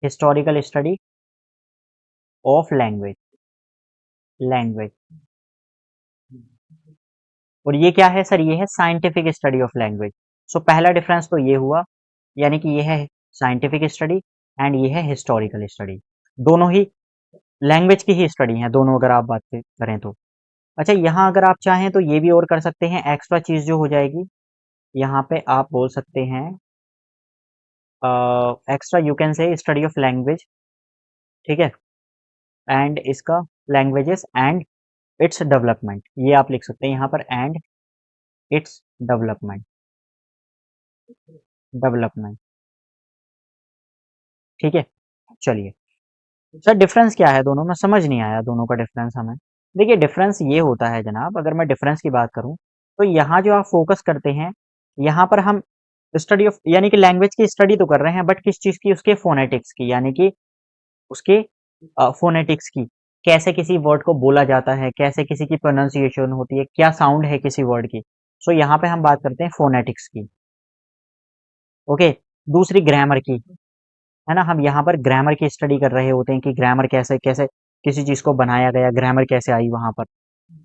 historical study of language, language. और ये क्या है सर? ये है साइंटिफिक स्टडी ऑफ लैंग्वेज। सो पहला डिफरेंस तो ये हुआ, यानी कि ये है साइंटिफिक स्टडी एंड ये है हिस्टोरिकल स्टडी। दोनों ही लैंग्वेज की ही स्टडी है दोनों, अगर आप बात करें तो। अच्छा, यहाँ अगर आप चाहें तो ये भी और कर सकते हैं, एक्स्ट्रा चीज जो हो जाएगी यहाँ पे आप बोल सकते हैं extra, you can say study of language, ठीक है, एंड इसका लैंग्वेजेस एंड इट्स डेवलपमेंट, ये आप लिख सकते हैं यहाँ पर, एंड इट्स डेवलपमेंट, डेवलपमेंट, ठीक है। चलिए सर, डिफरेंस क्या है दोनों में? समझ नहीं आया दोनों का डिफरेंस हमें। देखिए डिफरेंस ये होता है जनाब, अगर मैं डिफरेंस की बात करूं तो यहाँ जो आप फोकस करते हैं, यहाँ पर हम स्टडी ऑफ, यानी कि लैंग्वेज की स्टडी तो कर रहे हैं, बट किस चीज की? उसके फोनेटिक्स की, यानी कि उसके फोनेटिक्स की, कैसे किसी वर्ड को बोला जाता है, कैसे किसी की प्रोनाउंसिएशन होती है, क्या साउंड है किसी वर्ड की। सो यहाँ पे हम बात करते हैं फोनेटिक्स की, ओके। दूसरी ग्रामर की, है ना, हम यहाँ पर ग्रामर की स्टडी कर रहे होते हैं कि ग्रामर कैसे कैसे किसी चीज को बनाया गया, ग्रामर कैसे आई वहां पर।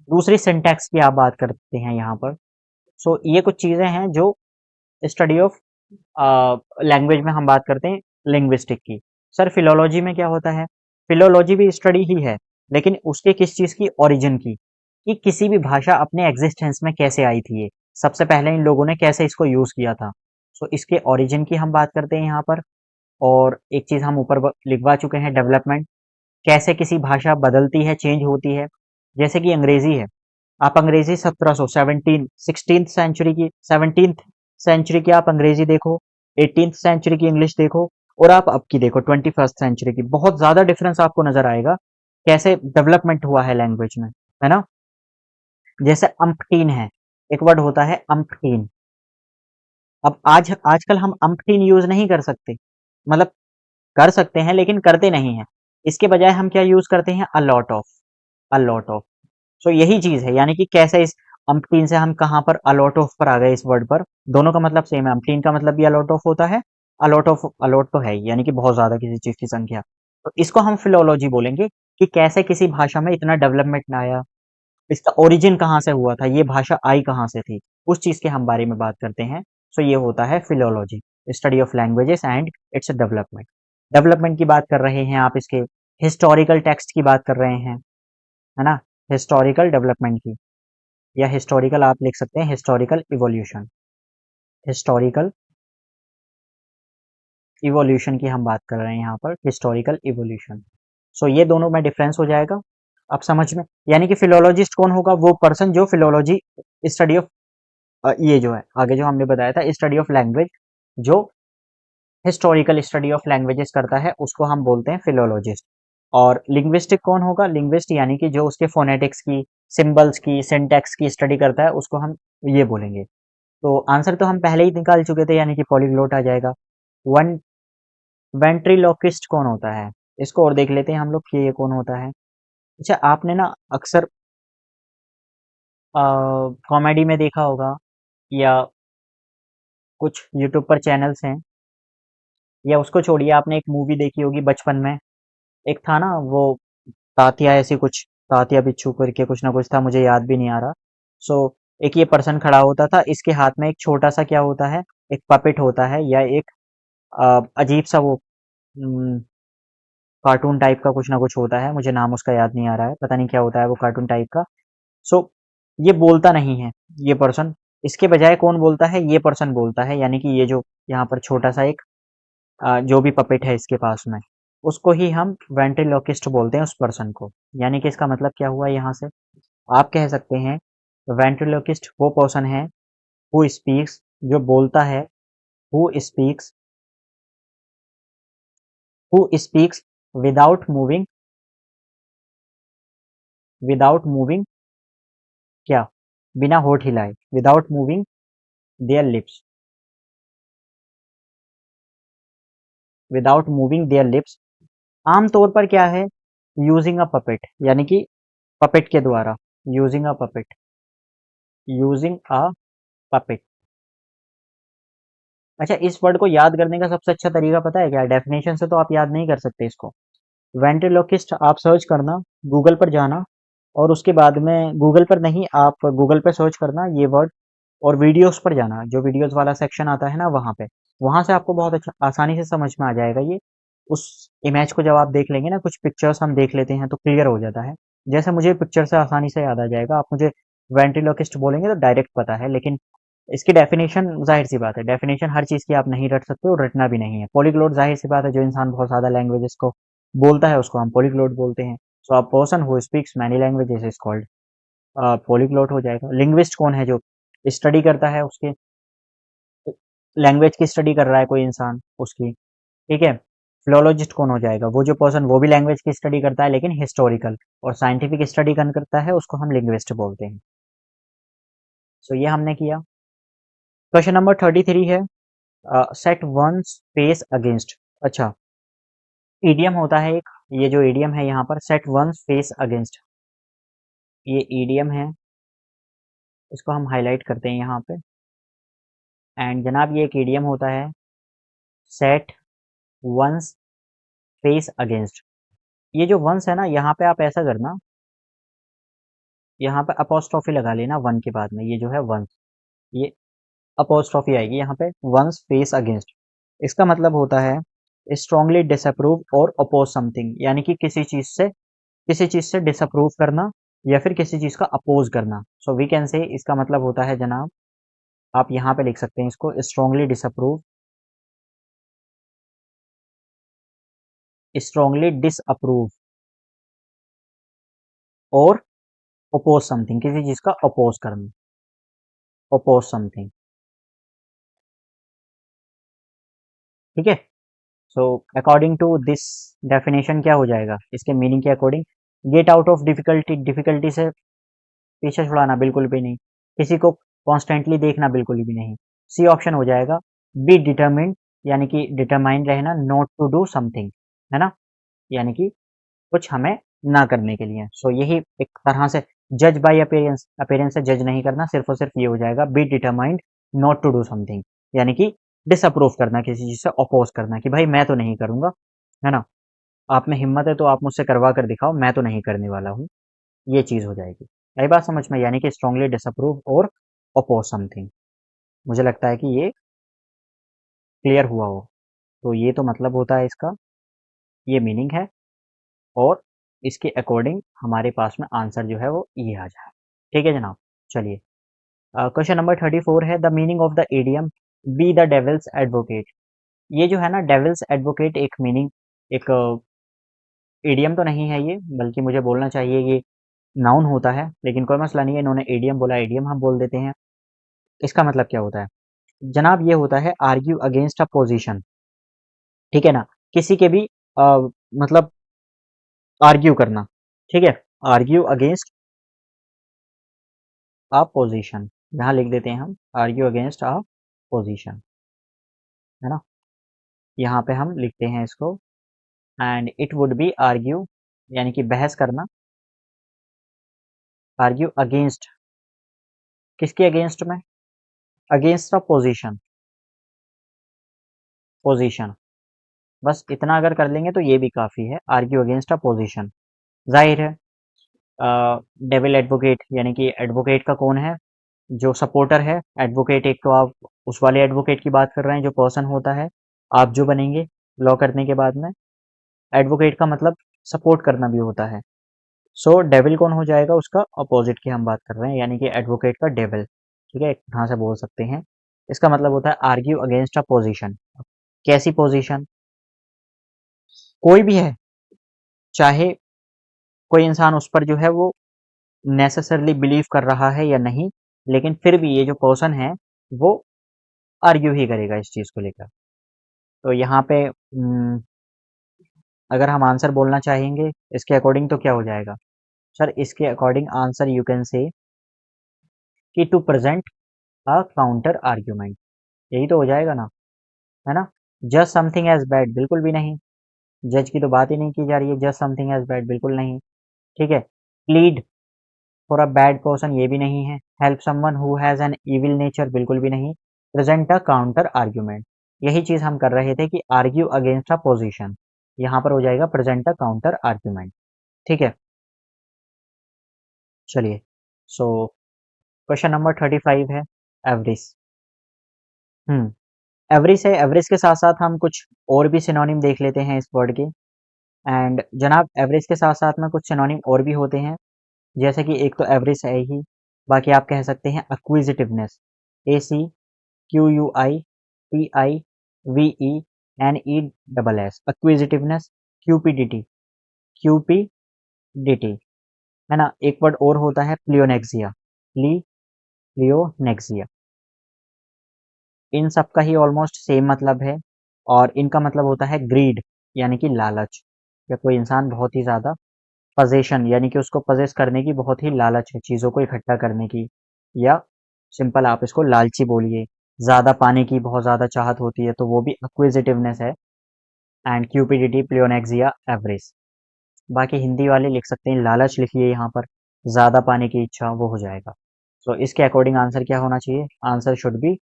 दूसरी सिंटैक्स की आप बात करते हैं यहाँ पर। सो ये कुछ चीजें हैं जो स्टडी ऑफ लैंग्वेज में हम बात करते हैं, लिंग्विस्टिक की। सर फिलोलॉजी में क्या होता है? फिलोलॉजी भी स्टडी ही है, लेकिन उसके किस चीज की? ओरिजिन की, कि किसी भी भाषा अपने एग्जिस्टेंस में कैसे आई थी, ये सबसे पहले इन लोगों ने कैसे इसको यूज किया था। सो इसके ओरिजिन की हम बात करते हैं यहाँ पर। और एक चीज हम ऊपर लिखवा चुके हैं, डेवलपमेंट, कैसे किसी भाषा बदलती है, चेंज होती है। जैसे कि अंग्रेजी है, आप अंग्रेजी 1717 16th सेंचुरी की, 17th सेंचुरी की आप अंग्रेजी देखो, 18th सेंचुरी की इंग्लिश देखो, और आप अब की देखो 21st सेंचुरी की, बहुत ज्यादा डिफरेंस आपको नजर आएगा कैसे डेवलपमेंट हुआ है लैंग्वेज में, है ना। जैसे अम्पटीन है, एक वर्ड होता है अम्पटीन। अब आजकल हम अम्पटीन यूज नहीं कर सकते, मतलब कर सकते हैं लेकिन करते नहीं हैं। इसके बजाय हम क्या यूज करते हैं? A lot of, a lot of. So यही चीज है, यानी कि कैसे इस अम्पटीन से हम कहाँ पर अलॉट ऑफ पर आ गए, इस वर्ड पर। दोनों का मतलब सेम है, अम्पटीन का मतलब भी अलॉट ऑफ होता है, अलॉट ऑफ, अलॉट तो है ही, यानी कि बहुत ज्यादा किसी चीज की संख्या। तो इसको हम फिलोलॉजी बोलेंगे, कि कैसे किसी भाषा में इतना डेवलपमेंट आया, इसका ओरिजिन कहाँ से हुआ था, ये भाषा आई कहाँ से थी, उस चीज के हम बारे में बात करते हैं। सो ये होता है philology, study of languages and its development. Development की बात कर रहे हैं आप, इसके हिस्टोरिकल टेक्स्ट की बात कर रहे हैं, है ना, हिस्टोरिकल डेवलपमेंट की, या हिस्टोरिकल आप लिख सकते हैं, हिस्टोरिकल इवोल्यूशन, हिस्टोरिकल इवोल्यूशन की हम बात कर रहे हैं यहाँ पर, हिस्टोरिकल इवोल्यूशन। सो ये दोनों में डिफरेंस हो जाएगा अब समझ में। यानी कि फिलोलॉजिस्ट कौन होगा? वो पर्सन जो फिलोलॉजी स्टडी ऑफ, ये जो है आगे जो हमने बताया था, स्टडी ऑफ लैंग्वेज, जो हिस्टोरिकल स्टडी ऑफ लैंग्वेजेस करता है, उसको हम बोलते हैं फिलोलॉजिस्ट। और लिंग्विस्टिक कौन होगा? लिंग्विस्ट यानी कि जो उसके फोनेटिक्स की, सिंबल्स की, सिंटैक्स की स्टडी करता है, उसको हम ये बोलेंगे। तो आंसर तो हम पहले ही निकाल चुके थे, यानी कि पॉलीग्लोट आ जाएगा। वन वेंट्रिलोक्विस्ट कौन होता है, इसको और देख लेते हैं हम लोग कि ये कौन होता है। अच्छा, आपने ना अक्सर कॉमेडी में देखा होगा, या कुछ यूट्यूब पर चैनल्स हैं, या उसको छोड़िए, आपने एक मूवी देखी होगी बचपन में, एक था ना वो तात्या, ऐसी कुछ तात्या बिच्छू करके कुछ ना कुछ था, मुझे याद भी नहीं आ रहा। सो एक ये पर्सन खड़ा होता था, इसके हाथ में एक छोटा सा क्या होता है, एक पपेट होता है, या एक अजीब सा वो कार्टून टाइप का कुछ ना कुछ होता है, मुझे नाम उसका याद नहीं आ रहा है, पता नहीं क्या होता है वो कार्टून टाइप का। सो ये बोलता नहीं है, ये पर्सन, इसके बजाय कौन बोलता है, ये पर्सन बोलता है, यानी कि ये जो यहाँ पर छोटा सा एक जो भी पपेट है इसके पास में, उसको ही हम वेंट्रिलोकिस्ट बोलते हैं, उस पर्सन को। यानी कि इसका मतलब क्या हुआ यहाँ से, आप कह सकते हैं वेंट्रिलोकिस्ट वो पर्सन है हु स्पीक्स, जो बोलता है, who speaks, who speaks without moving, without moving, क्या, बिना होठ हिलाए, without moving there lips, without moving there lips, आमतौर पर क्या है, यूजिंग अ पपेट, यानी कि पपेट के द्वारा, using a puppet, using a puppet. अच्छा, इस वर्ड को याद करने का सबसे अच्छा तरीका पता है क्या, डेफिनेशन से तो आप याद नहीं कर सकते इसको। वेंट्रिलोकिस्ट आप सर्च करना, गूगल पर जाना, और उसके बाद में गूगल पर नहीं, आप गूगल पे सर्च करना ये वर्ड, और वीडियोस पर जाना, जो वीडियोस वाला सेक्शन आता है ना वहाँ पे, वहाँ से आपको बहुत अच्छा आसानी से समझ में आ जाएगा ये। उस इमेज को जब आप देख लेंगे ना, कुछ पिक्चर्स हम देख लेते हैं तो क्लियर हो जाता है। जैसे मुझे पिक्चर से आसानी से याद आ जाएगा, आप मुझे वेंट्रिलोकिस्ट बोलेंगे तो डायरेक्ट पता है, लेकिन इसकी डेफिनेशन जाहिर सी बात है, डेफिनेशन हर चीज़ की आप नहीं रट सकते और रटना भी नहीं है। पॉलीग्लोट जाहिर सी बात है, जो इंसान बहुत ज़्यादा लैंग्वेजेस को बोलता है उसको हम पॉलीग्लोट बोलते हैं। So a person who speaks many languages is called polyglot हो जाएगा। लिंग्विस्ट कौन है, जो स्टडी करता है उसके लैंग्वेज की स्टडी कर रहा है कोई इंसान उसकी, ठीक है। फिलोलॉजिस्ट कौन हो जाएगा, वो जो पर्सन वो भी लैंग्वेज की स्टडी करता है लेकिन हिस्टोरिकल और साइंटिफिक स्टडी करता है, उसको हम लिंग्विस्ट बोलते हैं। सो ये हमने किया। क्वेश्चन नंबर 33 है, सेट वंस फेस अगेंस्ट। अच्छा, ईडियम होता है एक, ये जो ईडियम है यहाँ पर, सेट वंस फेस अगेंस्ट, ये ईडियम है, इसको हम हाईलाइट करते हैं यहाँ पे। एंड जनाब ये एक ईडियम होता है, सेट वंस फेस अगेंस्ट। ये जो वंस है ना, यहाँ पे आप ऐसा करना, यहाँ पे अपोस्ट्रोफी लगा लेना वन के बाद में, ये जो है वंस, ये अपोस्ट्रोफी आएगी यहाँ पे, वंस फेस अगेंस्ट। इसका मतलब होता है स्ट्रांगली डिसअप्रूव और अपोज समथिंग, यानी कि किसी चीज से डिसअप्रूव करना, या फिर किसी चीज का अपोज करना। सो वी कैन से, इसका मतलब होता है जनाब, आप यहाँ पे लिख सकते हैं इसको, स्ट्रांगली डिसअप्रूव, स्ट्रांगली डिसअप्रूव और अपोज समथिंग, किसी चीज का अपोज करना, अपोज समथिंग, ठीक है। So according to this definition क्या हो जाएगा, इसके मीनिंग के according, get out of difficulty, difficulty से पीछे छुड़ाना बिल्कुल भी नहीं, किसी को कॉन्स्टेंटली देखना बिल्कुल भी नहीं। सी ऑप्शन हो जाएगा। बी डिटर्मिन्ड, यानी कि डिटरमाइन रहना, नॉट टू डू समथिंग, है ना, यानी कि कुछ हमें ना करने के लिए। सो यही एक तरह से जज बाय अपीयरेंस, अपीयरेंस से जज नहीं करना, सिर्फ और सिर्फ ये हो जाएगा, be determined not to do something, यानी कि डिसअप्रूव करना, किसी चीज से अपोज करना कि भाई मैं तो नहीं करूंगा, है ना, आप में हिम्मत है तो आप मुझसे करवा कर दिखाओ, मैं तो नहीं करने वाला हूँ, ये चीज हो जाएगी। आई बात समझ में, यानी कि स्ट्रांगली डिसअप्रूव और अपोज समथिंग। मुझे लगता है कि ये क्लियर हुआ हो। तो ये तो मतलब होता है इसका, ये मीनिंग है, और इसके अकॉर्डिंग हमारे पास में आंसर जो है वो ये आ जाए। ठीक है जनाब, चलिए। क्वेश्चन नंबर 34 है, the meaning of the idiom be the devil's advocate. ये जो है ना, डेविल्स एडवोकेट एक मीनिंग, एक एडियम तो नहीं है ये, बल्कि मुझे बोलना चाहिए ये नाउन होता है, लेकिन कोई मसला नहीं है, इन्होंने एडियम बोला, एडियम हम बोल देते हैं। इसका मतलब क्या होता है जनाब, ये होता है आर्ग्यू अगेंस्ट अ पोजीशन, ठीक है ना, किसी के भी मतलब आर्ग्यू करना, ठीक है, आर्ग्यू अगेंस्ट अ पोजीशन, यहाँ लिख देते हैं हम, आर्ग्यू अगेंस्ट अ पोजीशन, है ना। यहाँ पे हम लिखते हैं इसको, and it would be argue, यानी कि बहस करना, आर्ग्यू अगेंस्ट, किसके अगेंस्ट में, अगेंस्ट द पोजीशन, पोजीशन, बस इतना अगर कर लेंगे तो ये भी काफ़ी है, आर्ग्यू अगेंस्ट अ पोजीशन। जाहिर है डेविल एडवोकेट, यानी कि एडवोकेट का कौन है, जो सपोर्टर है। एडवोकेट एक तो आप उस वाले एडवोकेट की बात कर रहे हैं जो पर्सन होता है, आप जो बनेंगे लॉ करने के बाद में। एडवोकेट का मतलब सपोर्ट करना भी होता है। सो डेविल कौन हो जाएगा, उसका अपोजिट की हम बात कर रहे हैं, यानी कि एडवोकेट का डेविल, ठीक है, एक तरह से बोल सकते हैं। इसका मतलब होता है आर्ग्यू अगेंस्ट अ पोजीशन। कैसी पोजीशन, कोई भी है, चाहे कोई इंसान उस पर जो है वो नेसेसरली बिलीव कर रहा है या नहीं, लेकिन फिर भी ये जो पर्सन है वो आर्ग्यू ही करेगा इस चीज़ को लेकर। तो यहाँ पे अगर हम आंसर बोलना चाहेंगे इसके अकॉर्डिंग तो क्या हो जाएगा सर, इसके according answer you can say कि to present a counter argument, यही तो हो जाएगा ना, है ना। जज समथिंग एज बैड, बिल्कुल भी नहीं, जज की तो बात ही नहीं की जा रही है, जज समथिंग एज बैड बिल्कुल नहीं, ठीक है। Plead for a bad person, ये भी नहीं है। Help someone who has an evil nature, बिल्कुल भी नहीं। प्रेजेंट अ काउंटर आर्ग्यूमेंट, यही चीज़ हम कर रहे थे कि आर्ग्यू अगेंस्ट अ पोजीशन, यहाँ पर हो जाएगा प्रेजेंट अ काउंटर आर्ग्यूमेंट, ठीक है। चलिए, सो क्वेश्चन नंबर 35 है एवरेज। एवरेज है, एवरेज के साथ साथ हम कुछ और भी सिनोनिम देख लेते हैं इस वर्ड के। एंड जनाब एवरेज के साथ साथ में कुछ सिनोनिम और भी होते हैं, जैसे कि एक तो एवरेज है ही, बाकी आप कह सकते हैं एक्विजिटिवनेस, ACQUITIVENESS, एक्विजिटिवनेस, क्यूपीडीटी, क्यूपीडीटी, है ना। एक वर्ड और होता है प्लियोनेक्सिया, प्लियोनेक्सिया, इन सब का ही ऑलमोस्ट सेम मतलब है, और इनका मतलब होता है ग्रीड, यानी कि लालच, या कोई इंसान बहुत ही ज़्यादा पजेशन, यानी कि उसको पजेस करने की बहुत ही लालच है, चीज़ों को इकट्ठा करने की, या सिंपल आप इसको लालची बोलिए, ज़्यादा पाने की बहुत ज़्यादा चाहत होती है तो वो भी एक्विजिटिवनेस है। एंड क्यूपिडिटी, प्लियोनेक्सिया, एवरेज, बाकी हिंदी वाले लिख सकते हैं लालच, लिखिए यहाँ पर, ज़्यादा पाने की इच्छा, वो हो जाएगा। तो इसके अकॉर्डिंग आंसर क्या होना चाहिए, answer should B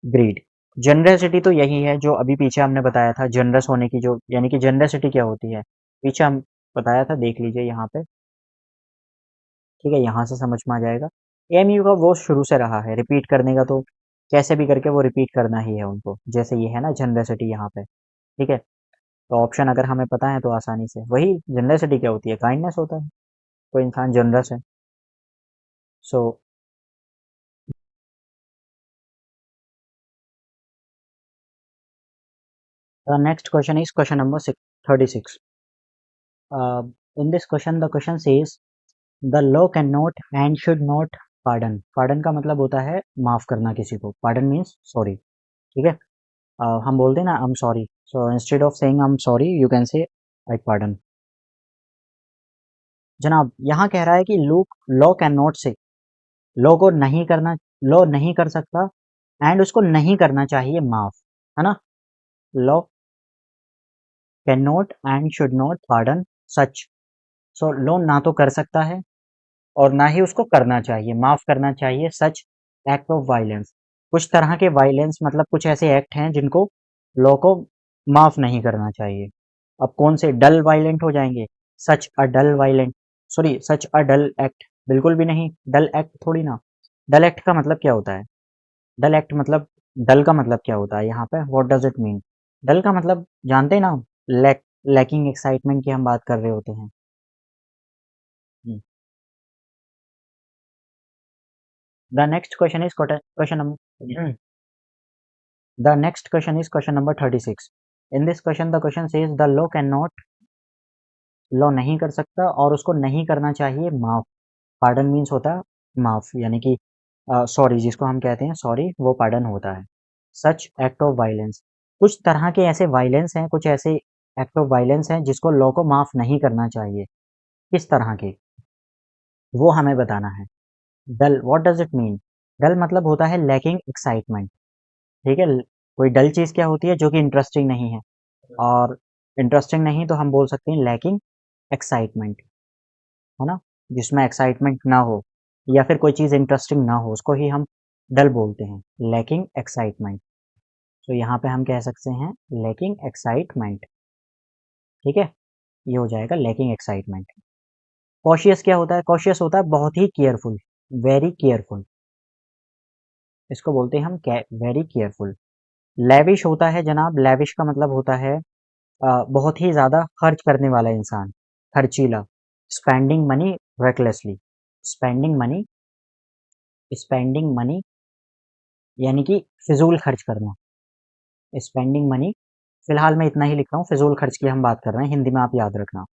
grid. Generosity तो यही है जो अभी पीछे हमने बताया था, जनरस होने की जो, यानी कि जनरसिटी क्या होती है, पीछे हम बताया था, देख लीजिए यहाँ पे, ठीक है, यहाँ से समझ में आ जाएगा। एएमयू का वो शुरू से रहा है, रिपीट करने का तो कैसे भी करके वो रिपीट करना ही है उनको, जैसे ये है ना जनरसिटी यहाँ पे, ठीक है। तो ऑप्शन अगर हमें पता है तो आसानी से, वही जनरसिटी क्या होती है, काइंडनेस होता है, कोई इंसान जनरस है। सो the next question is question number 36। In this question the question says the law can not and should not pardon, pardon का मतलब होता है माफ करना किसी को, पार्डन मीन्स सॉरी, ठीक है। हम बोलते हैं ना I am sorry, so instead of saying I am sorry you can से आई पार्डन। जनाब यहाँ कह रहा है कि लॉ कैन नॉट से, लॉ को नहीं करना, लॉ नहीं कर सकता, एंड उसको नहीं करना चाहिए माफ, है ना। Law can not and should not pardon such, so law ना तो कर सकता है और ना ही उसको करना चाहिए, माफ करना चाहिए सच एक्ट ऑफ वायलेंस, कुछ तरह के वायलेंस, मतलब कुछ ऐसे एक्ट हैं जिनको लॉ को माफ नहीं करना चाहिए। अब कौन से, डल वायलेंट हो जाएंगे, सच अ डल वायलेंट, सॉरी सच अ डल एक्ट, बिल्कुल भी नहीं, डल एक्ट थोड़ी ना। डल एक्ट का मतलब क्या होता है, डल एक्ट मतलब, डल का मतलब क्या होता है यहाँ पे, व्हाट डज इट मीन। डल का मतलब जानते हैं ना, लैकिंग एक्साइटमेंट की हम बात कर रहे होते हैं। The next question is question number, the next question is question number 36। in this question the question says the law cannot, law नहीं कर सकता और उसको नहीं करना चाहिए माफ, पार्डन मीन्स होता है माफ, यानी कि सॉरी, जिसको हम कहते हैं सॉरी, वो पार्डन होता है। सच एक्ट ऑफ वायलेंस, कुछ तरह के ऐसे वायलेंस हैं, कुछ ऐसे एक्ट ऑफ वायलेंस हैं जिसको लॉ को माफ नहीं करना चाहिए, किस तरह के, वो हमें बताना है। डल, व्हाट डज इट मीन, डल मतलब होता है लैकिंग एक्साइटमेंट, ठीक है। कोई डल चीज़ क्या होती है, जो कि इंटरेस्टिंग नहीं है, और इंटरेस्टिंग नहीं तो हम बोल सकते हैं लैकिंग एक्साइटमेंट, है ना? जिसमें एक्साइटमेंट ना हो या फिर कोई चीज़ इंटरेस्टिंग ना हो, उसको ही हम डल बोलते हैं, लैकिंग एक्साइटमेंट। तो यहाँ पे हम कह सकते हैं लैकिंग एक्साइटमेंट, ठीक है? ये हो जाएगा लैकिंग एक्साइटमेंट। कॉशियस क्या होता है? कॉशियस होता है बहुत ही केयरफुल, वेरी केयरफुल, इसको बोलते हैं हम वेरी केयरफुल। लेविश होता है जनाब, लेविश का मतलब होता है बहुत ही ज़्यादा खर्च करने वाला इंसान, खर्चीला, spending money recklessly, spending money, spending money यानी कि फिजूल खर्च करना, स्पेंडिंग मनी। फिलहाल मैं इतना ही लिख रहा हूँ, फिजूल खर्च की हम बात कर रहे हैं, हिंदी में आप याद रखना।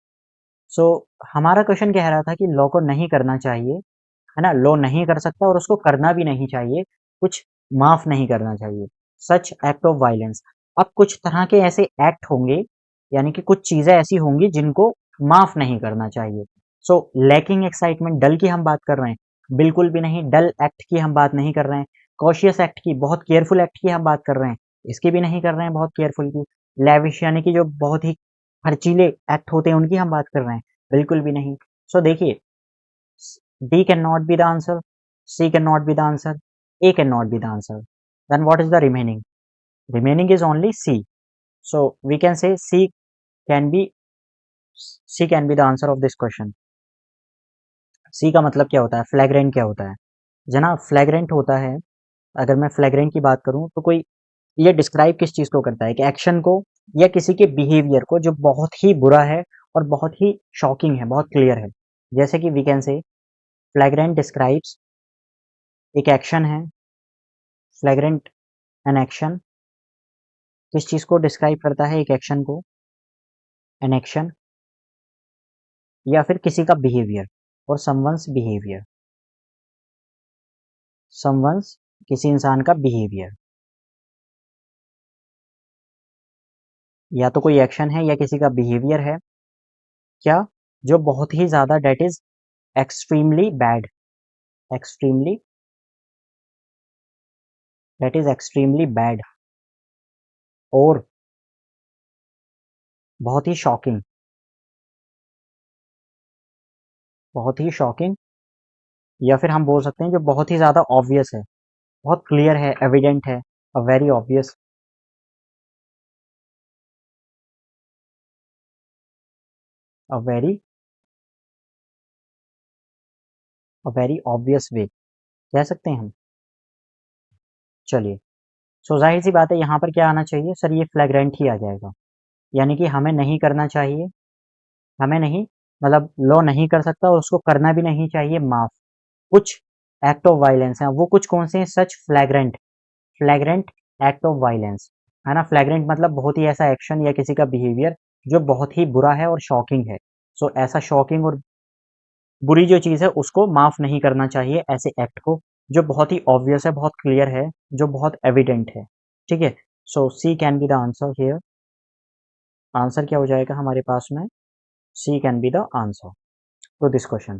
सो हमारा क्वेश्चन कह रहा था कि लॉ को नहीं करना चाहिए, है ना? लॉ नहीं कर सकता और उसको करना भी नहीं चाहिए, कुछ माफ नहीं करना चाहिए, सच एक्ट ऑफ वायलेंस। अब कुछ तरह के ऐसे एक्ट होंगे, यानी कि कुछ चीजें ऐसी होंगी जिनको माफ नहीं करना चाहिए। सो लैकिंग एक्साइटमेंट, डल की हम बात कर रहे हैं, बिल्कुल भी नहीं, डल एक्ट की हम बात नहीं कर रहे हैं। कॉशियस एक्ट की, बहुत केयरफुल एक्ट की हम बात कर रहे हैं, इसकी भी नहीं कर रहे हैं, बहुत केयरफुल की। लेविश यानी कि जो बहुत ही खर्चीले एक्ट होते हैं, उनकी हम बात कर रहे हैं, बिल्कुल भी नहीं। सो देखिए, D cannot be the answer, C cannot be the answer, A cannot be the answer. Then what is the remaining? Remaining is only C. So we can say can be C can be the answer of this question. C का मतलब क्या होता है? फ्लैग्रेंट क्या होता है? जनाब फ्लैग्रेंट होता है, अगर मैं फ्लैग्रेंट की बात करूं तो कोई ये डिस्क्राइब किस चीज को करता है, कि एक्शन को या किसी के बिहेवियर को जो बहुत ही बुरा है और बहुत ही शॉकिंग है, बहुत क्लियर है। जैसे कि वी कैन से फ्लैग्रेंट डिस्क्राइब्स एक एक्शन है, फ्लैग्रेंट एन एक्शन किस चीज को डिस्क्राइब करता है? एक एक्शन को, एन एक्शन, या फिर किसी का बिहेवियर, और समवंस बिहेवियर, समवंस किसी इंसान का बिहेवियर, या तो कोई एक्शन है या किसी का बिहेवियर है, क्या, जो बहुत ही ज्यादा, that is extremely bad, extremely, that is extremely bad, और बहुत ही शॉकिंग, बहुत ही शॉकिंग, या फिर हम बोल सकते हैं जो बहुत ही ज्यादा ऑब्वियस है, बहुत क्लियर है, एविडेंट है, a very obvious, a very, a very obvious way कह सकते हैं हम। चलिए, सो जाहिर सी बात है, यहाँ पर क्या आना चाहिए सर? ये फ्लैग्रेंट ही आ जाएगा, यानी कि हमें नहीं करना चाहिए, हमें नहीं, मतलब लॉ नहीं कर सकता और उसको करना भी नहीं चाहिए माफ। कुछ एक्ट ऑफ वायलेंस है, वो कुछ कौन से हैं? Such flagrant, flagrant act of violence, है ना? फ्लैग्रेंट मतलब बहुत ही ऐसा एक्शन या किसी का बिहेवियर जो बहुत ही बुरा है और शॉकिंग है। सो ऐसा शॉकिंग और बुरी जो चीज़ है उसको माफ नहीं करना चाहिए, ऐसे एक्ट को जो बहुत ही ऑब्वियस है, बहुत क्लियर है, जो बहुत एविडेंट है, ठीक है? So C can be the answer here. Answer क्या हो जाएगा हमारे पास में? C can be the answer to this question.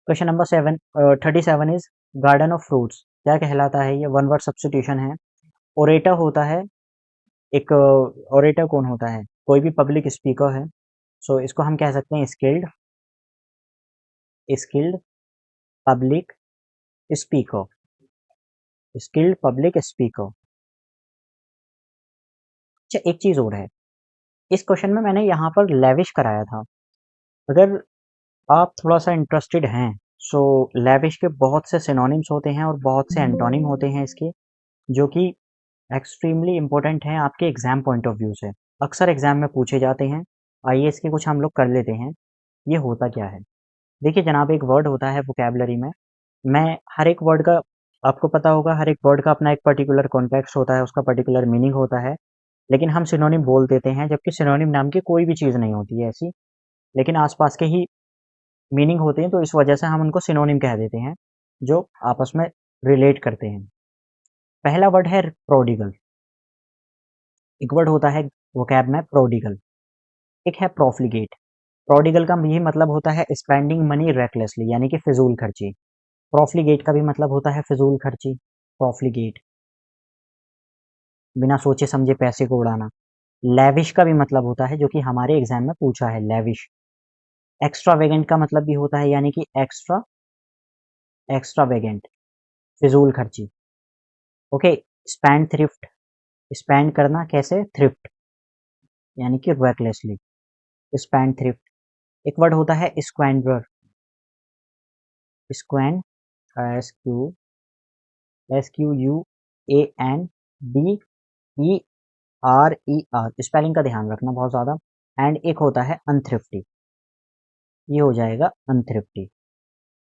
Question number 37 is garden of fruits क्या कहलाता है? ये वन वर्ड सब्स्टिट्यूशन है। ओरेटर होता है एक, ओरेटर कौन होता है? कोई भी पब्लिक स्पीकर है। सो इसको हम कह सकते हैं skilled, skilled public speaker, skilled public speaker. अच्छा, एक चीज और है, इस क्वेश्चन में मैंने यहाँ पर लेविश कराया था। अगर आप थोड़ा सा इंटरेस्टेड हैं, सो लेविश के बहुत से सिनोनिम्स होते हैं और बहुत से एंटोनिम होते हैं इसके, जो कि एक्सट्रीमली इंपॉर्टेंट हैं आपके एग्जाम पॉइंट ऑफ व्यू से, अक्सर एग्जाम में पूछे जाते हैं। आइए इसके कुछ हम लोग कर लेते हैं। ये होता क्या है? देखिए जनाब, एक वर्ड होता है वोकैबलरी में, मैं हर एक वर्ड का, आपको पता होगा हर एक वर्ड का अपना एक पर्टिकुलर कॉन्टेक्स्ट होता है, उसका पर्टिकुलर मीनिंग होता है, लेकिन हम सिनोनिम बोल देते हैं, जबकि सिनोनिम नाम की कोई भी चीज़ नहीं होती है ऐसी, लेकिन आसपास के ही मीनिंग होते हैं, तो इस वजह से हम उनको सिनोनिम कह देते हैं, जो आपस में रिलेट करते हैं। पहला वर्ड है प्रोडिगल, एक वर्ड होता है वोकैब में प्रोडिगल, एक है प्रोफ्लिगेट। प्रोडिगल का भी मतलब होता है स्पेंडिंग मनी रेकलेसली, यानी कि फिजूल खर्ची। प्रोफ्लिगेट का भी मतलब होता है फिजूल खर्ची, प्रोफ्लिगेट। बिना सोचे समझे पैसे को उड़ाना। लेविश का भी मतलब होता है, जो कि हमारे एग्जाम में पूछा है, लेविश। एक्स्ट्रावेगेंट का मतलब भी होता है, यानी कि एक्स्ट्रावेगेंट, फिजूल खर्ची। ओके। स्पेंड थ्रिफ्ट, स्पेंड करना कैसे, थ्रिफ्ट, यानी कि रेकलेसली, स्पेंड थ्रिफ्ट। एक वर्ड होता है squander, squan, S Q U A N D E R E R, spelling का ध्यान रखना बहुत ज़्यादा। एंड एक होता है अनथ्रिफ्टी, ये हो जाएगा अनथ्रिफ्टी।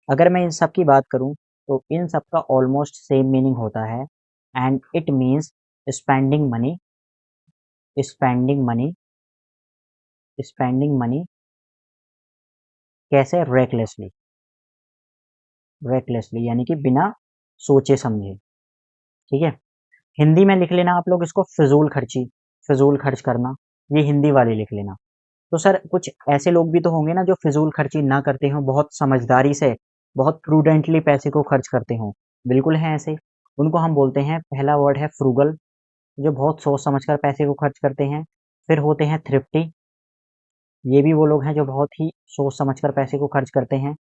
अगर मैं इन सब की बात करूं तो इन सब का ऑलमोस्ट सेम मीनिंग होता है, and it means spending money, spending money, spending money कैसे, रेकलेसली, रेकलेसली यानी कि बिना सोचे समझे। ठीक है। हिंदी में लिख लेना आप लोग इसको फिजूल खर्ची, फिजूल खर्च करना, ये हिंदी वाले लिख लेना। तो सर कुछ ऐसे लोग भी तो होंगे ना जो फिजूल खर्ची ना करते हों, बहुत समझदारी से, बहुत प्रूडेंटली पैसे को खर्च करते हों। बिल्कुल हैं ऐसे, उनको हम बोलते हैं, पहला वर्ड है फ्रूगल, जो बहुत सोच समझकर पैसे को खर्च करते हैं। फिर होते हैं थ्रिफ्टी, ये भी वो लोग हैं जो बहुत ही सोच समझकर पैसे को खर्च करते हैं।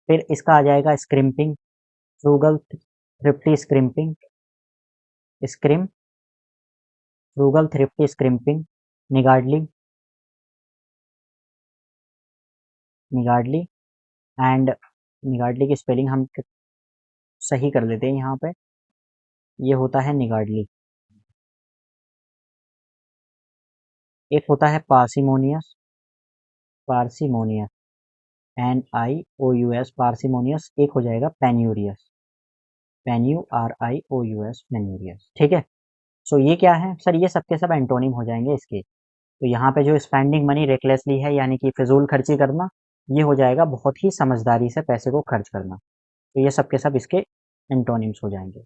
फिर इसका आ जाएगा scrimping, frugal, thrifty, scrimping, scrim, frugal, thrifty, scrimping, niggardly, niggardly, and niggardly की स्पेलिंग हम सही कर लेते हैं यहाँ पे, ये होता है निगार्डली। एक होता है parsimonious, parsimonious, N I O U S, parsimonious. एक हो जाएगा penurious, penu R I O U S, penurious. ठीक है। सो ये क्या है सर, ये सबके सब एंटोनिम हो जाएंगे इसके। तो यहाँ पे जो स्पेंडिंग मनी रेकलेसली है, यानी कि फिजूल खर्ची करना, ये हो जाएगा बहुत ही समझदारी से पैसे को खर्च करना। तो ये सबके सब इसके एंटोनिम्स हो जाएंगे।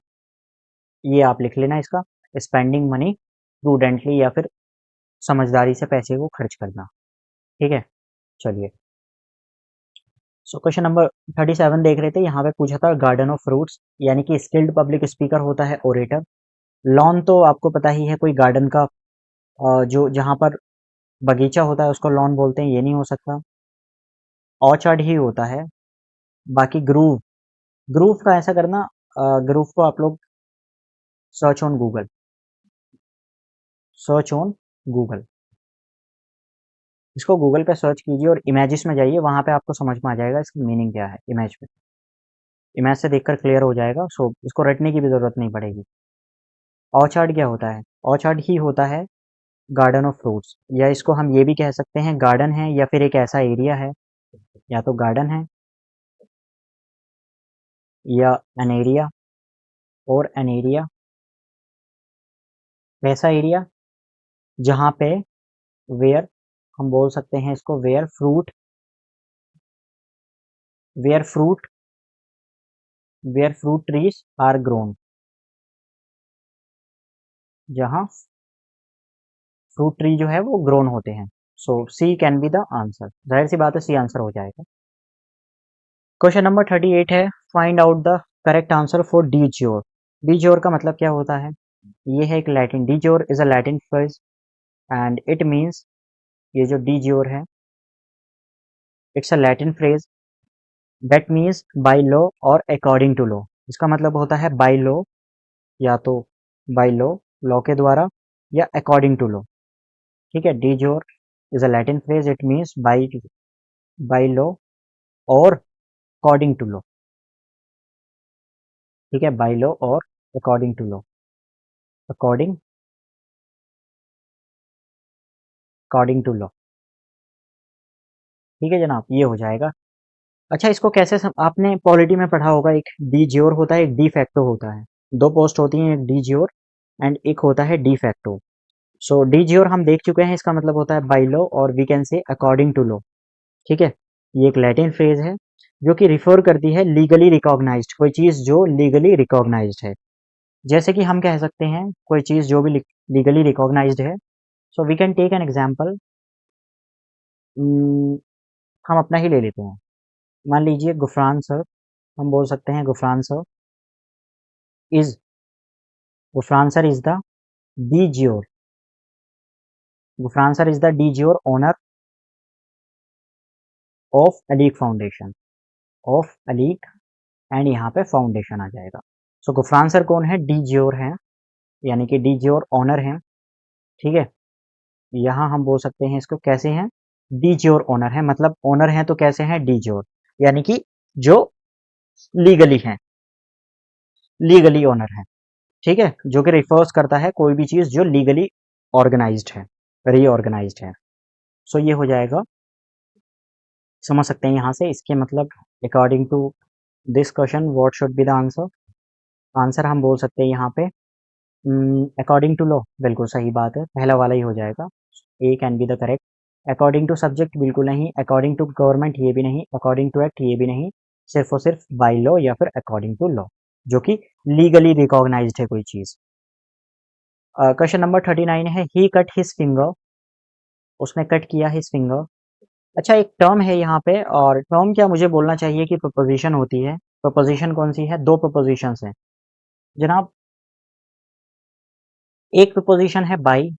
ये आप लिख लेना इसका, स्पेंडिंग मनी प्रूडेंटली, या फिर समझदारी से पैसे को खर्च करना। ठीक है। चलिए, सो क्वेश्चन नंबर 37 देख रहे थे। यहाँ पे पूछा था गार्डन ऑफ फ्रूट्स, यानी कि स्किल्ड पब्लिक स्पीकर होता है ओरेटर। लॉन तो आपको पता ही है, कोई गार्डन का जो जहाँ पर बगीचा होता है उसको लॉन बोलते हैं, ये नहीं हो सकता। ऑर्चर्ड ही होता है। बाकी ग्रूव, ग्रूव का ऐसा करना, ग्रूव को आप लोग search on Google, search on Google, इसको गूगल पे सर्च कीजिए और इमेजेस में जाइए, वहाँ पे आपको समझ में आ जाएगा इसकी मीनिंग क्या है। इमेज पे, इमेज से देखकर क्लियर हो जाएगा, सो इसको रटने की भी ज़रूरत नहीं पड़ेगी। ऑर्चर्ड क्या होता है, ऑर्चर्ड ही होता है गार्डन ऑफ फ्रूट्स, या इसको हम ये भी कह सकते हैं गार्डन है, या फिर एक ऐसा एरिया है, या तो गार्डन है या एन एरिया, और एन एरिया ऐसा एरिया जहाँ पे वेयर, हम बोल सकते हैं इसको where fruit, where fruit, where fruit trees are grown, जहाँ फ्रूट ट्री जो है वो ग्रोन होते हैं। So C can be the answer, जाहिर सी बात है सी आंसर हो जाएगा। क्वेश्चन नंबर 38 है, find out the correct answer for D jure. D jure का मतलब क्या होता है, ये है एक Latin, D jure is a Latin phrase and it means, ये जो डी ज्योर है, it's a Latin phrase that means by law और अकॉर्डिंग टू लॉ। इसका मतलब होता है बाय लॉ, या तो बाय लॉ, लॉ के द्वारा, या अकॉर्डिंग टू लॉ। ठीक है। De jure is a Latin phrase, it means by law और अकॉर्डिंग टू लॉ। ठीक है, बाय लॉ और according to law, according, according to law. ठीक है जनाब, ये हो जाएगा। अच्छा, इसको कैसे आपने पॉलिटी में पढ़ा होगा, एक डी ज्योर होता है, एक डी फैक्टो होता है। दो पोस्ट होती हैं, एक डी ज्योर एंड एक होता है de facto. So de jure हम देख चुके हैं, इसका मतलब होता है बाय लॉ, और we can say according to law. ठीक है। ये एक लैटिन फ्रेज है जो कि रिफर करती है लीगली रिकॉग्नाइज्ड, कोई चीज़ जो लीगली रिकॉग्नाइज्ड है। जैसे कि हम कह सकते हैं कोई चीज़ जो भी लीगली रिकॉग्नाइज्ड है। So we can take an example, हम अपना ही ले लेते हैं। मान लीजिए गुफरान सर, हम बोल सकते हैं Gufran sir is, Gufran sir is the de jure, Gufran sir is the de jure owner of Aleeq foundation, of Aleeq, and यहाँ पे फाउंडेशन आ जाएगा। सो गुफरान सर कौन है? डी जियोर है, यानी कि डी जियोर ओनर है। ठीक है, यहाँ हम बोल सकते हैं इसको कैसे हैं, डी जियोर ओनर है, मतलब ओनर है तो कैसे हैं, डी जियोर, यानी कि जो लीगली है, लीगली ओनर है। ठीक है, जो कि रिफर्स करता है कोई भी चीज जो लीगली ऑर्गेनाइज्ड है, रीऑर्गेनाइज्ड है। सो ये हो जाएगा, समझ सकते हैं यहाँ से इसके मतलब according to this question what should be the answer. Answer हम बोल सकते हैं यहाँ पे अकॉर्डिंग टू लॉ, बिल्कुल सही बात है, पहला वाला ही हो जाएगा, A can be the correct. According to subject बिल्कुल नहीं, अकॉर्डिंग टू गवर्नमेंट ये भी नहीं, अकॉर्डिंग टू एक्ट ये भी नहीं, सिर्फ और सिर्फ बाई लॉ या फिर अकॉर्डिंग टू लॉ, जो कि लीगली रिकॉग्नाइज्ड है कोई चीज। क्वेश्चन नंबर 39 है, ही कट हिज फिंगर, उसने कट किया हिज फिंगर। अच्छा, एक टर्म है यहाँ पे, और टर्म क्या मुझे बोलना चाहिए कि प्रपोजिशन होती है। प्रपोजिशन कौन सी है? दो प्रपोजिशंस हैं जनाब। एक प्रपोजिशन है बाई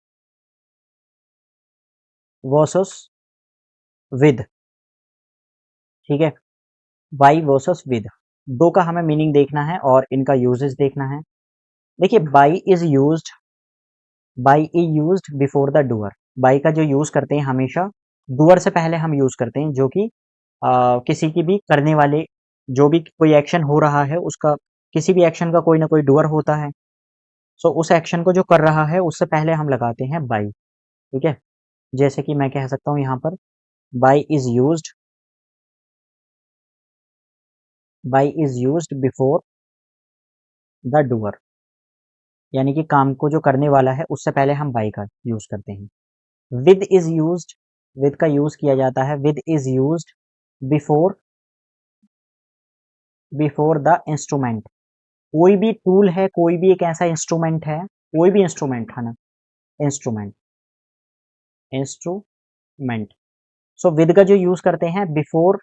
वर्सेस विद, ठीक है, बाई वर्सेस विद, दो का हमें मीनिंग देखना है और इनका यूजेस देखना है। देखिए, by is used before the doer, by का जो यूज करते हैं हमेशा डूअर से पहले हम यूज करते हैं, जो कि किसी की भी करने वाले, जो भी कोई एक्शन हो रहा है उसका, किसी भी एक्शन का कोई ना कोई डूअर होता है। सो उस एक्शन को जो कर रहा है उससे पहले हम लगाते हैं बाई। ठीक है, जैसे कि मैं कह सकता हूँ यहाँ पर by is used before the doer, यानी कि काम को जो करने वाला है उससे पहले हम बाई का यूज करते हैं। विद इज यूज्ड, विद का यूज किया जाता है, with is used before before the instrument, कोई भी टूल है, कोई भी एक ऐसा इंस्ट्रूमेंट है, कोई भी इंस्ट्रूमेंट है ना, इंस्ट्रूमेंट, इंस्ट्रूमेंट। सो विद का जो यूज करते हैं बिफोर,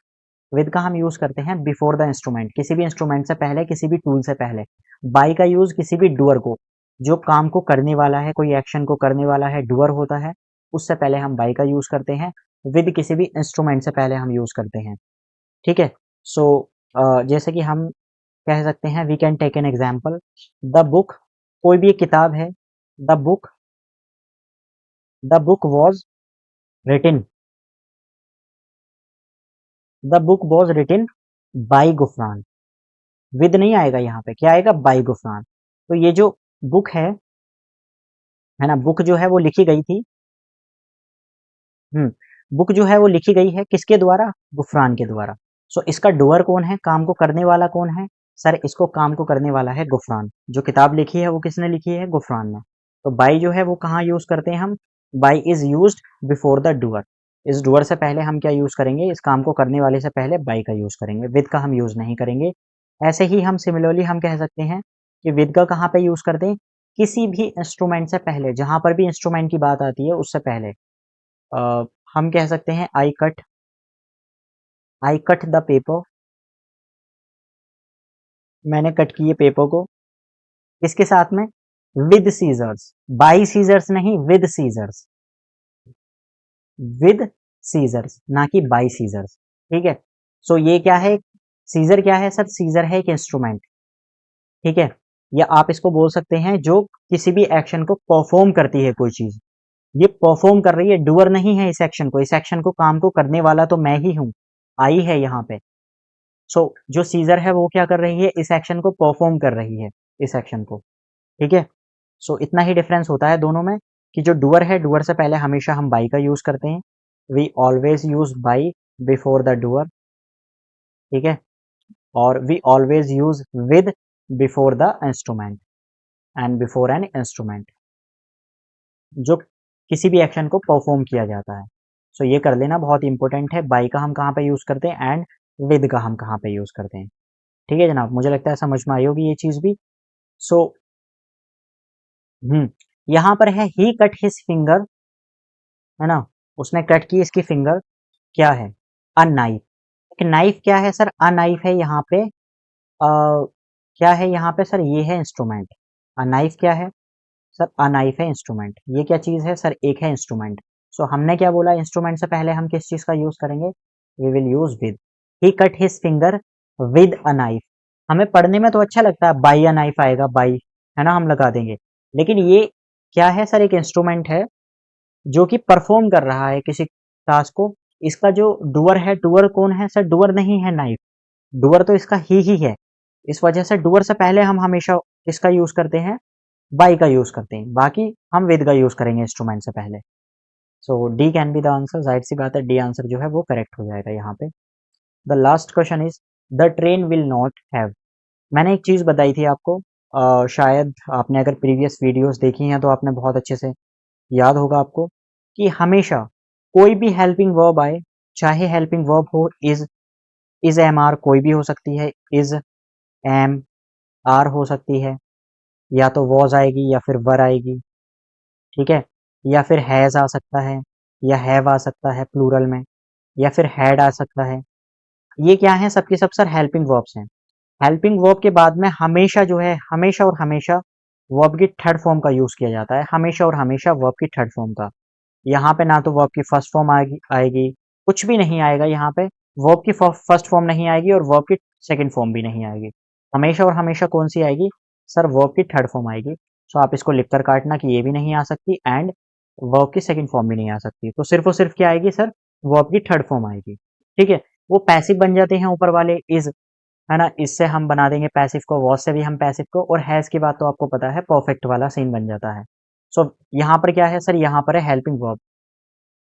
विद का हम यूज करते हैं बिफोर द इंस्ट्रूमेंट, किसी भी इंस्ट्रूमेंट से पहले, किसी भी टूल से पहले। बाई का यूज किसी भी डूअर को, जो काम को करने वाला है, कोई एक्शन को करने वाला है, डूअर होता है, उससे पहले हम बाई का यूज करते हैं। विद किसी भी इंस्ट्रूमेंट से पहले हम यूज करते हैं। ठीक है, सो जैसे कि हम कह सकते हैं, we can take an example, the book, कोई भी एक किताब है, the book, the book was written, the book was written by Gufran, with नहीं आएगा यहाँ पे, क्या आएगा? बाई गुफरान। तो ये जो बुक है ना, बुक जो है वो लिखी गई थी, बुक जो है वो लिखी गई है किसके द्वारा? गुफरान के द्वारा। सो इसका डूअर कौन है, काम को करने वाला कौन है? सर इसको काम को करने वाला है गुफरान, जो किताब लिखी है वो किसने लिखी है? गुफरान ने। तो बाई जो है वो कहाँ यूज करते हैं हम? By is used before the doer, इस डूअर से पहले हम क्या यूज करेंगे? इस काम को करने वाले से पहले बाई का यूज करेंगे, विद का हम यूज नहीं करेंगे। ऐसे ही हम सिमिलरली हम कह सकते हैं कि विद का कहाँ पे यूज करते हैं? किसी भी इंस्ट्रूमेंट से पहले, जहां पर भी इंस्ट्रूमेंट की बात आती है उससे पहले। हम कह सकते हैं आई कट द पेपर, मैंने कट किए पेपर को, इसके साथ में विद सीजर्स, बाई सीजर्स नहीं, विद सीजर्स, विद सीजर्स, ना कि बाई सीजर्स। ठीक है, सो ये क्या है? सीजर क्या है सर? सीजर है एक इंस्ट्रूमेंट। ठीक है, या आप इसको बोल सकते हैं जो किसी भी एक्शन को परफॉर्म करती है कोई चीज, ये परफॉर्म कर रही है, डूअर नहीं है इस एक्शन को, इस एक्शन को, काम को करने वाला तो मैं ही हूं, आई है यहाँ पे। सो जो सीजर है वो क्या कर रही है? इस एक्शन को परफॉर्म कर रही है, इस एक्शन को। ठीक है, सो इतना ही डिफरेंस होता है दोनों में, कि जो डूअर है, डूअर से पहले हमेशा हम बाई का यूज करते हैं, we always use by before the doer. ठीक है, और we always use with before the instrument and before an instrument, जो किसी भी एक्शन को परफॉर्म किया जाता है। सो ये कर लेना, बहुत इंपॉर्टेंट है, बाई का हम कहाँ पे यूज करते हैं एंड विद का हम कहाँ पे यूज करते हैं। ठीक है जनाब, मुझे लगता है समझ में आई होगी ये चीज भी। सो यहाँ पर है ही कट हिज फिंगर, है ना, उसने कट की इसकी फिंगर, क्या है? A knife. एक नाइफ क्या है सर? अ नाइफ है यहाँ पे, क्या है यहाँ पे सर? ये है इंस्ट्रूमेंट। अ नाइफ क्या है? सर अ नाइफ है इंस्ट्रूमेंट। ये क्या चीज़ है सर? एक है इंस्ट्रूमेंट। सो हमने क्या बोला इंस्ट्रूमेंट से पहले हम किस चीज़ का यूज़ करेंगे? We will use with. He cut his finger with a knife. हमें पढ़ने में तो अच्छा लगता है बाई अ नाइफ आएगा, बाई, है ना, हम लगा देंगे। लेकिन ये क्या है सर? एक इंस्ट्रूमेंट है जो कि परफॉर्म कर रहा है किसी टास्क को। इसका जो डूअर है, डूअर कौन है सर? डूअर नहीं है नाइफ, डूअर तो इसका ही है। इस वजह से डूअर से पहले हम हमेशा किसका यूज़ करते हैं? बाई का यूज़ करते हैं। बाकी हम विद का यूज़ करेंगे इंस्ट्रूमेंट से पहले। So D can be the answer. ज़ाहिर सी बात है डी आंसर जो है वो करेक्ट हो जाएगा यहाँ पे। The last question is the train will not have. मैंने एक चीज़ बताई थी आपको, शायद आपने अगर प्रीवियस वीडियोस देखी हैं तो आपने बहुत अच्छे से याद होगा आपको कि हमेशा कोई भी हेल्पिंग वर्ब आए, चाहे हेल्पिंग वर्ब हो इज एम आर कोई भी हो सकती है, इज एम आर हो सकती है, या तो वॉज आएगी या फिर वर आएगी, ठीक है, या फिर हैज़ आ सकता है, या हैव आ सकता है प्लूरल में, या फिर हैड आ सकता है। ये क्या है? सबके सब सर हेल्पिंग वर्ब्स हैं। हेल्पिंग वर्ब के बाद में हमेशा जो है, हमेशा और हमेशा वर्ब की थर्ड फॉर्म का यूज़ किया जाता है, हमेशा और हमेशा वर्ब की थर्ड फॉर्म का। यहाँ पे ना तो वर्ब की फर्स्ट फॉर्म आएगी, कुछ भी नहीं आएगा यहाँ पे। वर्ब की फर्स्ट फॉर्म नहीं आएगी और वर्ब की सेकंड फॉर्म भी नहीं आएगी। हमेशा और हमेशा कौन सी आएगी सर? वर्ब की थर्ड फॉर्म आएगी। सो आप इसको लिख कर काटना कि ये भी नहीं आ सकती एंड वर्ब की सेकंड फॉर्म भी नहीं आ सकती। तो सिर्फ और सिर्फ क्या आएगी सर? वर्ब की थर्ड फॉर्म आएगी। ठीक है, वो पैसिव बन जाते हैं ऊपर वाले इज, है ना, इससे हम बना देंगे पैसिव को, वॉज से भी हम पैसिव को, और हैज की बात तो आपको पता है परफेक्ट वाला सीन बन जाता है। सो यहाँ पर क्या है सर? यहाँ पर है हेल्पिंग वर्ब।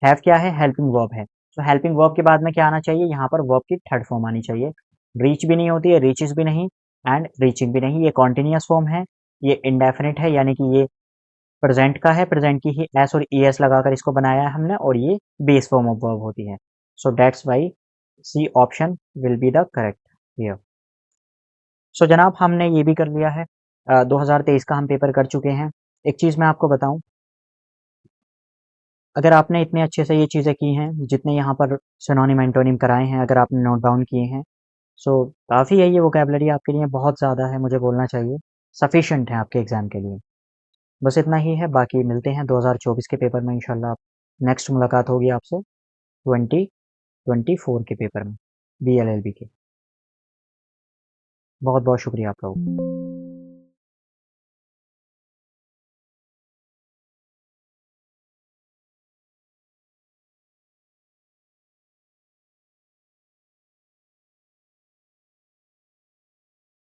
हैव क्या है? हेल्पिंग वर्ब है। तो हेल्पिंग वर्ब के बाद में क्या आना चाहिए? यहाँ पर वर्ब की थर्ड फॉर्म आनी चाहिए। रीच भी नहीं होती है, रीचेस भी नहीं, एंड रीचिंग भी नहीं। ये कॉन्टिन्यूअस फॉर्म है, ये इंडेफिनिट है, यानी कि ये प्रेजेंट का है, प्रेजेंट की ही एस और ई एस लगाकर इसको बनाया है हमने, और ये बेस फॉर्म ऑफ वर्ब होती है। So that's why C option will be the correct here. So जनाब हमने ये भी कर लिया है, 2023 का हम पेपर कर चुके हैं। एक चीज़ मैं आपको बताऊं, अगर आपने इतने अच्छे से ये चीज़ें की हैं, जितने यहाँ पर सिनोनिम एंटोनिम कराए हैं, अगर आपने नोट डाउन किए हैं, सो काफ़ी है, ये वोकेबलरी आपके लिए बहुत ज़्यादा है, मुझे बोलना चाहिए सफिशिएंट है आपके एग्ज़ाम के लिए। बस इतना ही है, बाकी मिलते हैं 2024 के पेपर में इंशाल्लाह। नेक्स्ट मुलाकात होगी आपसे 2024 के पेपर में, BLLB के। बहुत बहुत शुक्रिया आप लोगों का।